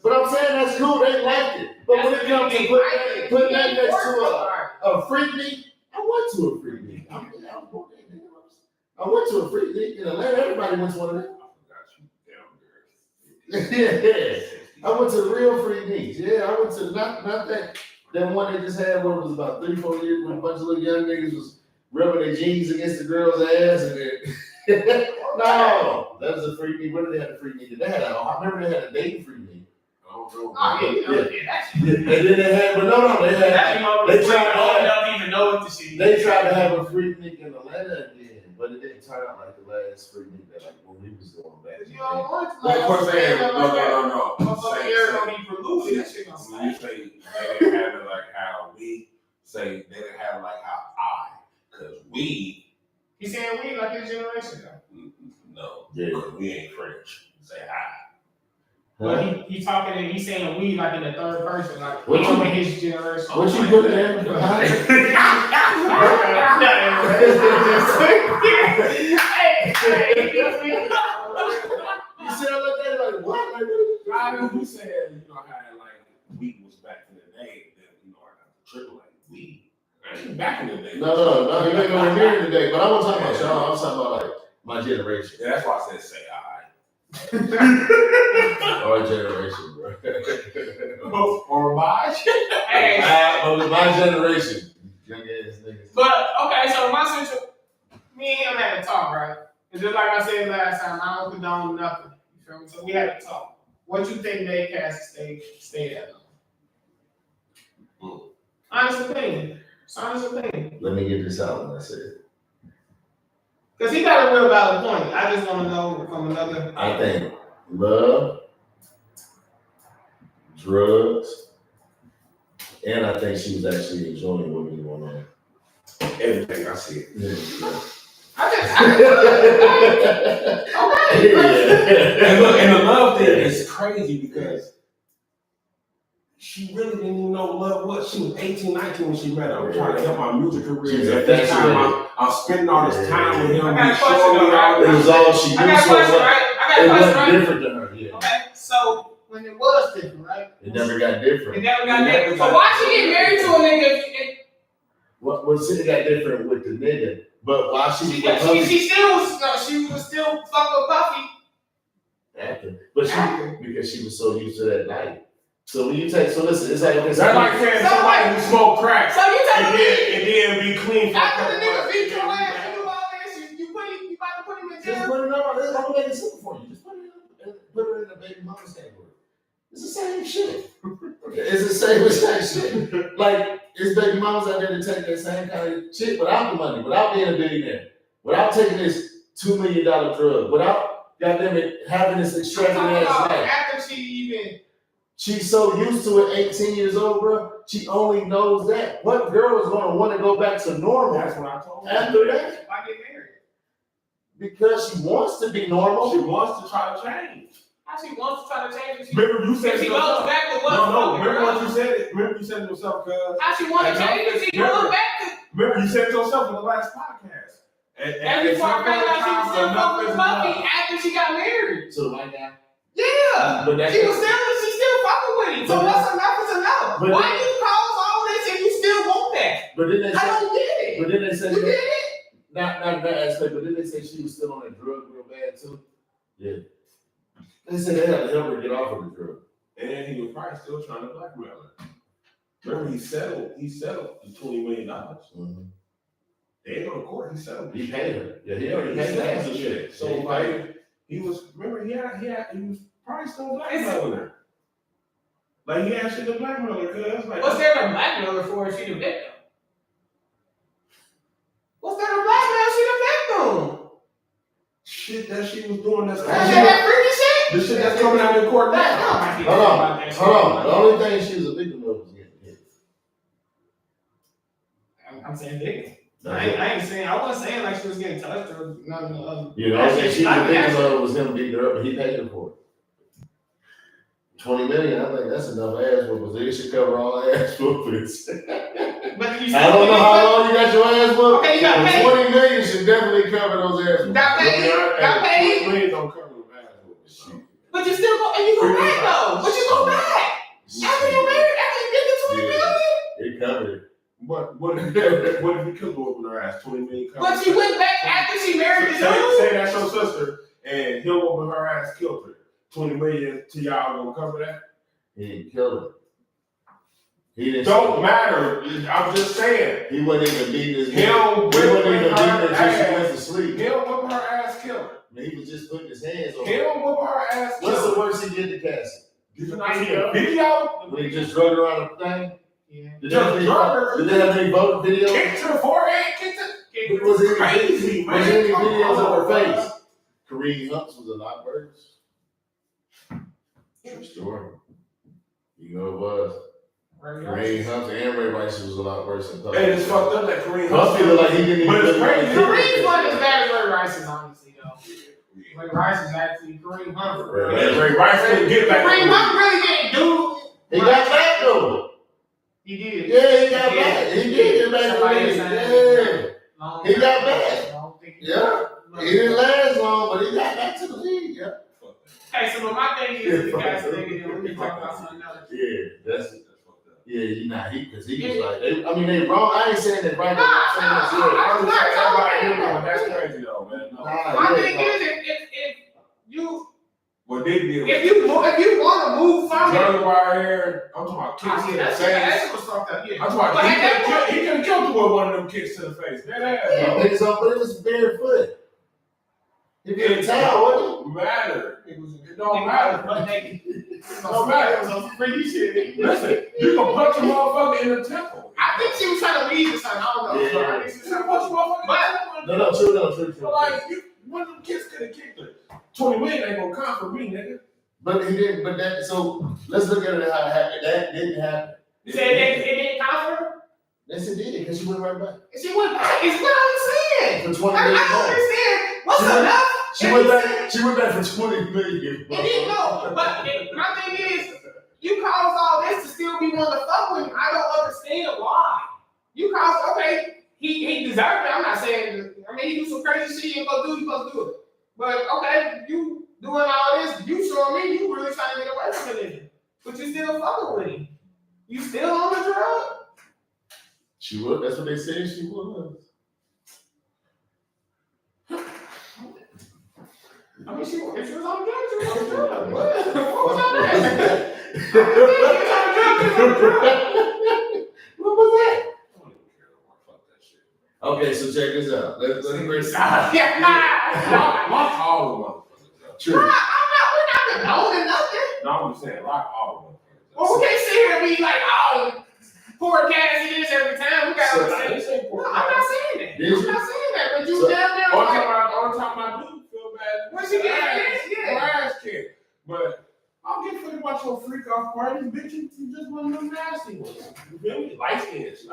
But I'm saying that's cool. They liked it. But when it comes to putting that next to a freak meet, I went to a freak meet. I went to a freak meet in Atlanta. Everybody went to one of them. Yeah. I went to the real freak meets. Yeah, I went to not that one they just had where it was about 3-4 years when a bunch of little young niggas was rubbing their jeans against the girl's ass and then no, that was a freak meet. Where did they have a freak meet? I remember they had a dating freak meet. Oh, yeah. And then they had, but no, they tried to have a freak meet in Atlanta again, but it didn't turn out like the last freak meet that like when we was going back. You don't want to. Of course, no. When you say they didn't have it like how we say, they didn't have it like how because we. He's saying we like his generation though. No, because we ain't French. Say hi. But he's talking and he's saying we like in the third person, like we in his generation. What you put there? You said like what? I know who said, you know, how like weed was back in the day, then you know, I got the triple like weed. Back in the day. No, you ain't nowhere near today. But I wasn't talking about y'all. I'm talking about like my generation. Yeah, that's why I said say I. Our generation, bro. Or my my generation. Young ass niggas. But okay, so my situation, me and him had a talk, right? And just like I said last time, I don't condone nothing. You feel me? So we had a talk. What you think they cast stay at? Honest opinion. It's honest opinion. Let me get this out when I say it. Because he got a real valid point. I just want to know from another. I think love, drugs, and I think she was actually enjoying what was going on. Everything I see. Yeah. And the love thing is crazy because she really didn't even know love was. She was 18, 19 when she met him. I was trying to help my music career. At that time, I'm spending all this time with him. I got a question, It was all she knew. I got a So question, what? right? I got It a question, wasn't right? different to her. Yeah. Okay, so when it was different, right? It never got different. It never got different. So why she get married to a nigga? What it got different with the nigga? But why she She was Puffy was still fucking with Puffy. after? But because she was so used to that night. So when you take, so listen, it's like okay, That's like saying somebody who smoke crack So you tell me and then be clean for a after couple the nigga months. beat your ass, you do all this, you about to put him in just jail? put it on. I'm gonna make it simple for you. Just put it in a baby mama's category. It's the same shit. It's the same exact shit. Like it's baby mamas out there to take that same kind of shit without the money, without being a billionaire, without taking this $2 million drug, without goddamn it having this extravagant ass life. After she even. She's so used to it, 18 years old, bro. She only knows that. What girl is going to want to go back to normal That's what I told her. after that? Why get married? Because she wants to be normal. She wants to try to change. How she wants to try to change it? Remember you said If it she yourself. goes back to what? No, remember what you said. Remember you said it yourself, cuz. How she want to change it? She going back to. Remember you said it yourself in the last podcast. Every time I found out she was still fucking with Puffy after she got married. So right now. Yeah. But that's She still fucking with him. So what's enough is enough. But Why you cause all this and you still want that? But then they I say, don't get it. but then they say You get it? not that aspect, but then they say she was still on that drug real bad too. Yeah. They said they had to help her get off of the drug. And he was probably still trying to blackmail her. Remember he settled the $20 million. Mm-hmm. They didn't go to court, he settled. He paid her. Yeah, he already paid settled her. the shit. So like he was probably still blackmailing her. Like he had shit to blackmail her, cuz like What's there to blackmail her for if she the victim? What's there to blackmail? She the victim. shit that she was doing that's That freaky shit? the shit that's coming out in court now. Hold on. The only thing she was a victim of was getting hit. I'm saying victim. I wasn't saying like she was getting touched or nothing. You know, she was a victim of was him beating her up, and he paid her for it. $20 million, I think that's enough ass whoopers. They should cover all ass whoopers. But you I don't know how long you got your ass whooped. Okay, you got paid. $20 million should definitely cover those ass whoopers. Got paid. Got paid. $20 million don't cover the ass whoopers. But you still go and you go back though. But you go back. After you married, after you get the $20 million. It covered it. What if he could go up with her ass? $20 million covered. But she went back after she married the dude. Say that's your sister, and he'll open her ass killed her. $20 million to y'all gonna cover that? He didn't kill her. He didn't. Don't matter. I'm just saying. He wasn't even beating his. He wasn't even beating her until she went to sleep. He'll whip her ass kill her. He was just putting his hands on her. He'll whip her ass kill her. What's the worst he did to Cassie? Did you not see a video? When he just drug her around the thing? Yeah. Did they have any vote videos? Kick to the forehead, kick to Was it crazy, man. Was there any videos of her face? Kareem Hunt's was a lot worse. True story. You know it was. Kareem Hunt and Ray Rice was a lot worse than Hey, it's fucked up that Kareem Hunt looked like he didn't even. But it's crazy. Kareem wasn't as bad as Ray Rice is, honestly, though. Ray Rice is actually Kareem Hunt. Ray Rice couldn't get back. Kareem Hunt really didn't do. He got back though. He did. Yeah, he got back. He did get back. Yeah. He got back. Yeah. He didn't last long, but he got back to the league. Yeah. Hey, so my thing is, the guy's nigga, then we can talk about something else. Yeah, that's fucked up. Yeah, because he was like, they wrong. I ain't saying that right. I'm saying that's That's crazy though, man. No. My thing is, if you. What they did. If you want to move from it. Turn wire hair. I'm talking about kicks to the face. That's what's fucked up. Yeah. I'm talking about he could have killed her with one of them kicks to the face. That ass. But it was barefoot. He did a towel, wasn't matter. It don't matter. It don't matter. It was some freaky shit. Listen, you can punch a motherfucker in the temple. I think she was trying to leave or something. I don't know. Yeah. I think she was trying to punch a motherfucker. No, true. But like, one of them kids could have kicked her. 20 million ain't gonna come for me, nigga. But he didn't. But that. So let's look at it how it happened. That didn't happen. You said it didn't come for her? Yes, it did, because she went right back. She went back. It's what I'm saying. For 20 million. I don't understand. What's enough? She went back for 20 million. It didn't know. But my thing is, you caused all this to still be one to fuck with him. I don't understand why. You caused, okay, he deserved it. I'm not saying crazy shit you supposed to do it. But okay, you doing all this, you showing me you really trying to get away from the nigga. But you still fucking with him. You still on the drug? She was. That's what they said she was. I mean, if she was on drugs, she was on drugs. What was that? What was that? Okay, so check this out. Let's break this out. Lock all the motherfuckers up. True. We're not condoning nothing. No, I'm just saying, lock all the motherfuckers up. Well, we can't sit here and be like, oh, poor Cassie this every time. We got to say, no, I'm not saying that. I'm not saying that, but you down there. On time I do feel bad. What you get? Yeah. Ass kicked. But I'll get pretty much your freak off parties, bitch. You just one of them nasty ones. You feel me? Light skin. I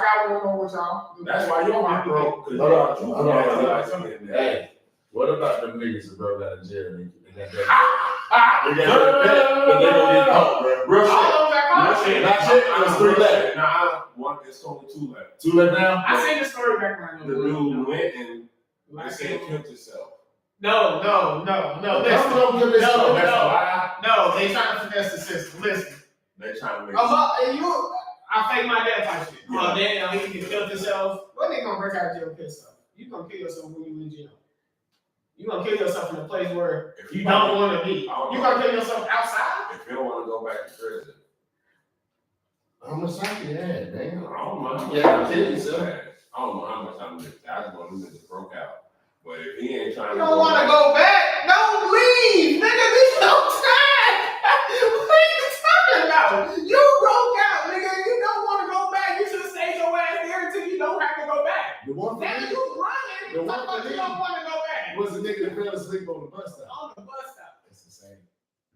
got one more with y'all. That's why your heart broke. Hold on. Hey, what about them niggas that broke out of jail? They got that. They gonna get caught, bro. Real shit. Not shit. There's 3 left. Nah, one. It's only 2 left. 2 left now. I seen the story back when The dude went and I said killed himself. No. They trying to finesse the system. Listen. They trying to make. I fake my death type shit. Yeah. Oh damn, he can kill himself. What they gonna break out of jail and kill yourself? You gonna kill yourself when you in jail. You gonna kill yourself in a place where If you don't want to be. You know. gonna kill yourself outside? If you don't want to go back to prison. How much time you had, I man? don't know. Yeah, kill yourself. I don't know how much I'm gonna. I just want to just broke out. But if he ain't trying You to don't want to go back? Don't leave, nigga. This is no time. What are you talking about? You broke out, nigga. You don't want to go back. You should stay your ass there until you don't have to go back. The one for Now me you running. The You one talking about for you me don't want to go back. was the nigga that fell asleep on the bus stop. On the bus stop. That's the same.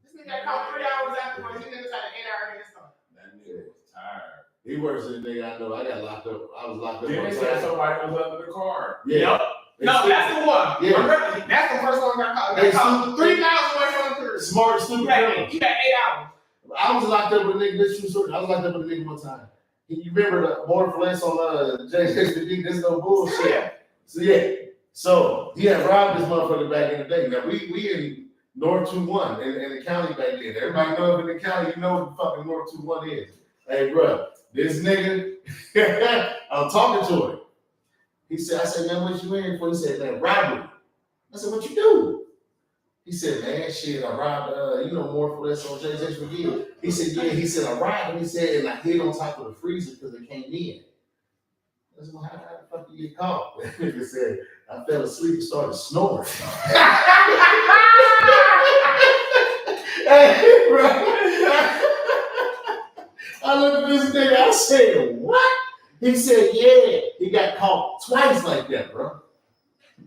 This nigga got caught 3 hours afterwards. He niggas had an 8-hour head start. That nigga was tired. He worse than the nigga I know. I got locked up. I was locked up. Then one they said time. somebody was under the car. Yeah. No, that's the one. Yeah. Remember, that's the first one got caught. They Got caught stupid. 3 miles away from the prison. Smart, stupid. criminal. You got 8 hours. I was locked up with a nigga. This true story. I was locked up with a nigga one time. You remember the more flesh on JXD? This no bullshit. Yeah. So yeah. So he had robbed this motherfucker back in the day. Now we in North 21 in the county back then. Everybody know up in the county, you know what the fucking North 21 is. Hey, bro, this nigga, I'm talking to him. I said, man, what you in for? He said, man, robbery. I said, what you do? He said, man, shit, I robbed, more for that on JXD. He said, yeah. He said, I robbed him. He said, and I hid on top of the freezer because it came in. I said, well, how the fuck you get caught? That nigga said, I fell asleep and started snoring. Hey, bro. I looked at this nigga, I said, what? He said, yeah, he got caught twice like that, bro.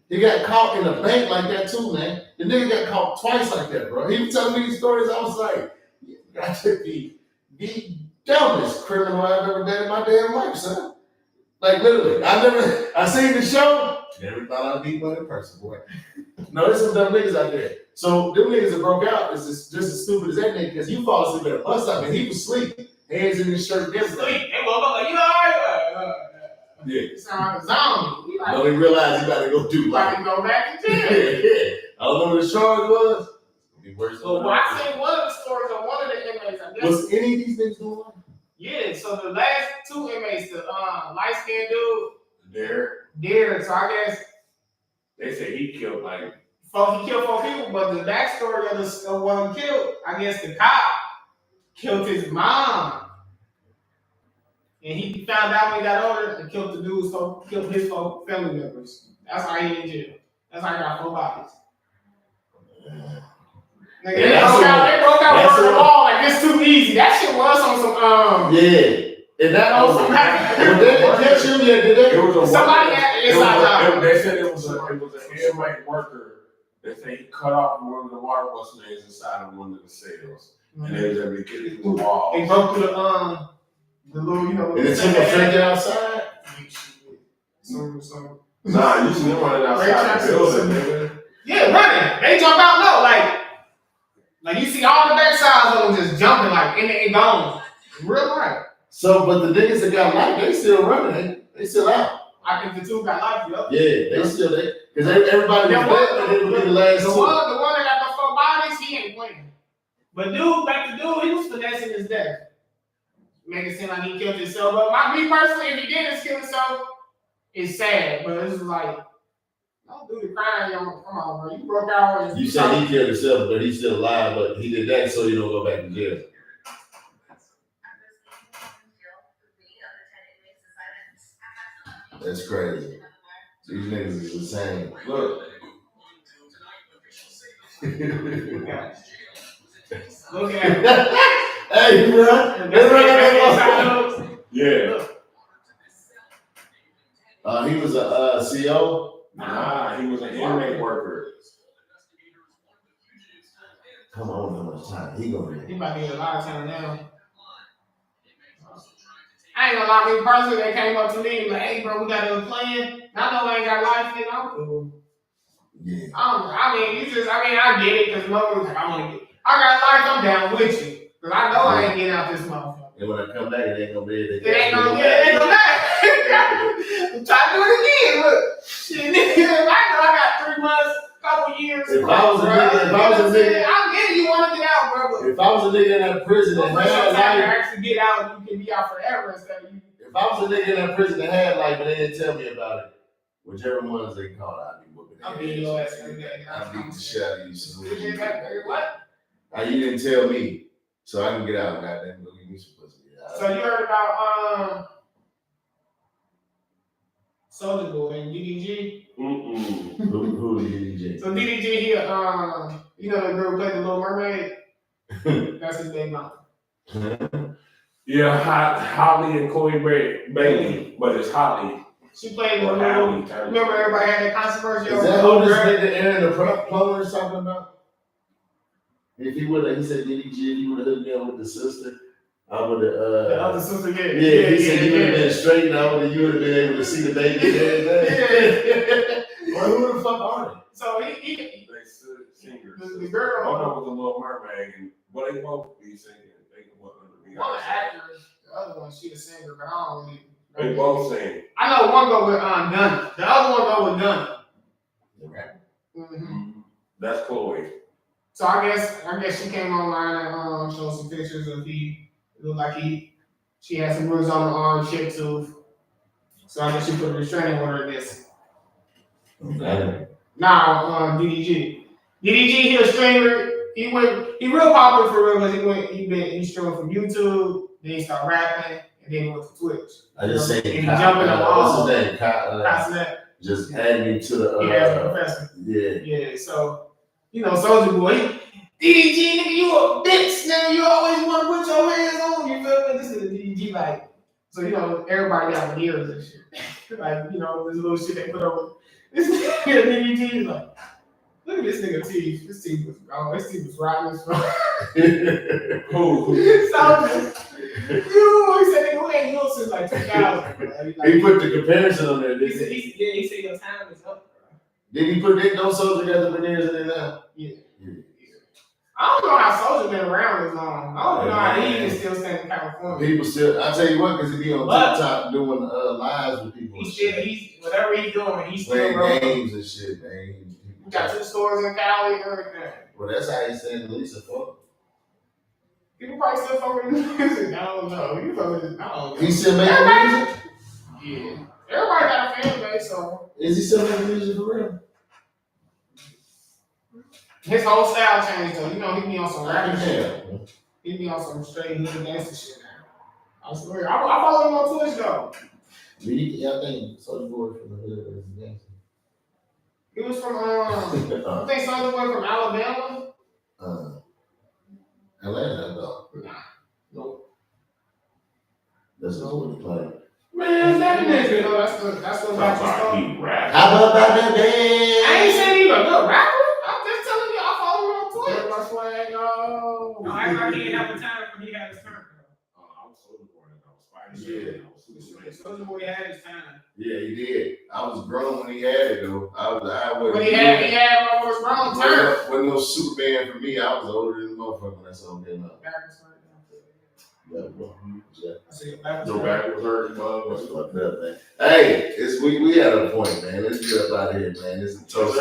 He got caught in a bank like that too, man. The nigga got caught twice like that, bro. He was telling me these stories, I was like, you got to be the dumbest criminal I've ever done in my damn life, son. Like literally, I seen the show, never thought I'd meet one in person, boy. No, there's some dumb niggas out there. So them niggas that broke out is just as stupid as that nigga, because you fall asleep at a bus stop and he was asleep. Hands in his shirt and everything. They woke up like, you alright? Yeah. You sound like a zombie. I don't even realize he about to go do About like to go back to yeah, jail. yeah. I don't know what the charge was. It'd be worse than Well, I seen one of the stories of one of the inmates, I guess. was any of these things going on? Yeah, so the last 2 inmates, the light-skinned dude, There. so I guess They say he killed like. he killed 4 people, but the backstory of the one he killed, I guess the cop killed his mom. And he found out when he got older and killed the dudes, so killed his 4 family members. That's how he in jail. That's how he got 4 bodies. Nigga, they broke out for the wall like this too easy. That shit was on some Yeah. And that on some It was a somebody had inside job. They said it was an inmate worker. They say he cut off one of the water bus lanes inside of one of the cells. And they was able to get through the wall. They broke through the little, and it took a finger outside. So. Nah, you see them running outside the building, nigga. Yeah, running. They jump out low, like you see all the backsides of them just jumping, like and they gone. Real life. So, but the niggas that got life, they still running. They still out. I think the two got life, yo. Yeah, they still there. Because everybody was there, but they would be the last The two. one that got the 4 bodies, he ain't playing. But back to dude, he was finessing his death. Making it seem like he killed himself. But me personally, if he didn't kill himself, it's sad. But it's like, don't do the crime, yo. Come on, bro. You broke out. You said he killed himself, but he's still alive, but he did that so he don't go back to jail. That's crazy. These niggas is insane. Look. Look at him. Hey, bro. Yeah. He was a CO? Nah, he was an inmate worker. Come on, how much time he gonna He get? might be a lot of time now. I ain't gonna lie, me personally, they came up to me and like, hey, bro, we got a plan. I know I ain't got life in it. I'm cool. Yeah. I get it, because motherfuckers like, I got life, I'm down with you. Because I know I ain't getting out this motherfucker. And when I come back, it ain't gonna be It ain't gonna back. I'm trying to do it again. Look, shit, nigga, I know I got 3 months, couple years. If I was a nigga, I'm getting you want to get out, bro. if I was a nigga in that prison that had to life, actually get out, you can be out forever instead of you. if I was a nigga in that prison that had life and they didn't tell me about it, whichever ones they called, I'd be whooping I'll their beat your ass every day. I'd beat the shit out of you. So What? you didn't tell me, so I can get out. Goddamn, go give me some pussy. So you heard about Soulja Boy and DDG? Who DDG? So DDG, he you know the girl who played the Little Mermaid? That's his name now. Yeah, Holly and Corey Bailey, but it's Holly. She played the Or little. Holly. Remember everybody had that controversy Is over that the who little this girl? nigga Aaron the plumber is talking about? If he would have, he said DDG, if he would have hooked me up with the sister, I would have. The other sister, yeah. Yeah, he said you would have been straight and I would have, you would have been able to see the baby and everything. Well, who the fuck are they? So They singers. the girl, One of them was a Little Mermaid, and well, they both be singing. They can work under me. one actor, the other one, she a singer, but I don't really. They both sing. I know one go with Dunn. The other one go with Dunn. The rapper. Mm-hmm. That's Chloe. So I guess she came online and showed some pictures of it looked like she had some bruises on her arm, chipped tooth. So I guess she put a restraining order in this. Okay. Now, DDG. DDG, he a streamer. He real popular for real because he streaming from YouTube, then he started rapping, and then he went to Twitch. I just say, and he jumping along. what's his name? Just add me to the. He asked the professor. Yeah. Yeah, so, Soulja Boy, DDG, nigga, you a bitch, nigga, you always want to put your hands on, you feel me? This is DDG, like, so, everybody got ears and shit. Like, this little shit they put over. This nigga, DDG, is like, look at this nigga teeth. His teeth was gone. His teeth was rotten as fuck. Who? Soulja, he said, nigga, who ain't knew since like 2000, bro. He put the comparison on there, He didn't said, he? he said your time is up, bro. Did he put those Soulja got the veneers in there now? Yeah. I don't know how Soulja been around this long. I don't know how he even still stay in California. People still, I tell you what, because he be on But- TikTok doing lives with people. He's whatever he's doing, he's still playing rolling. games and shit, man. He got 2 stores in Cali and everything. Well, that's how he's saying Lisa fuck. People probably still fuck with music. I don't know. You fuck with I don't know. He still making music? Yeah. Everybody got a fan base, so Is he still making music for real? his whole style changed though. He be on some rapping shit. Yeah. He be on some straight hood gangster shit now. I swear. I follow him on Twitch though. Y'all think Soulja Boy from the hood is gangster? He was from I think Soulja Boy from Alabama. Atlanta, though. Nah. Nope. That's just what he playing. Man, that nigga, that's what That's rappers why call. he rap. How about that dance? I ain't saying he's a good rapper. I'm just telling you, I follow him on Twitter. My swag, no. No, I like he didn't have the time when he had his turn. I was Soulja Boy. I was Spider-Man. I was Superman. Soulja Boy had his time. Yeah, he did. I was grown when he had it, though. I was. When he had one was wrong turn. Wasn't no Superman for me. I was older than the motherfucker when that song came out. I see your back. Your back was hurting, What's motherfucker. fucked up, man? Hey, we at a point, man. Let's get up out of here, man. This is toast.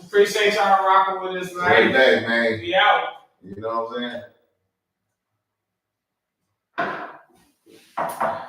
Appreciate y'all rocking with us, Right man. back, man. We out. You know what I'm saying?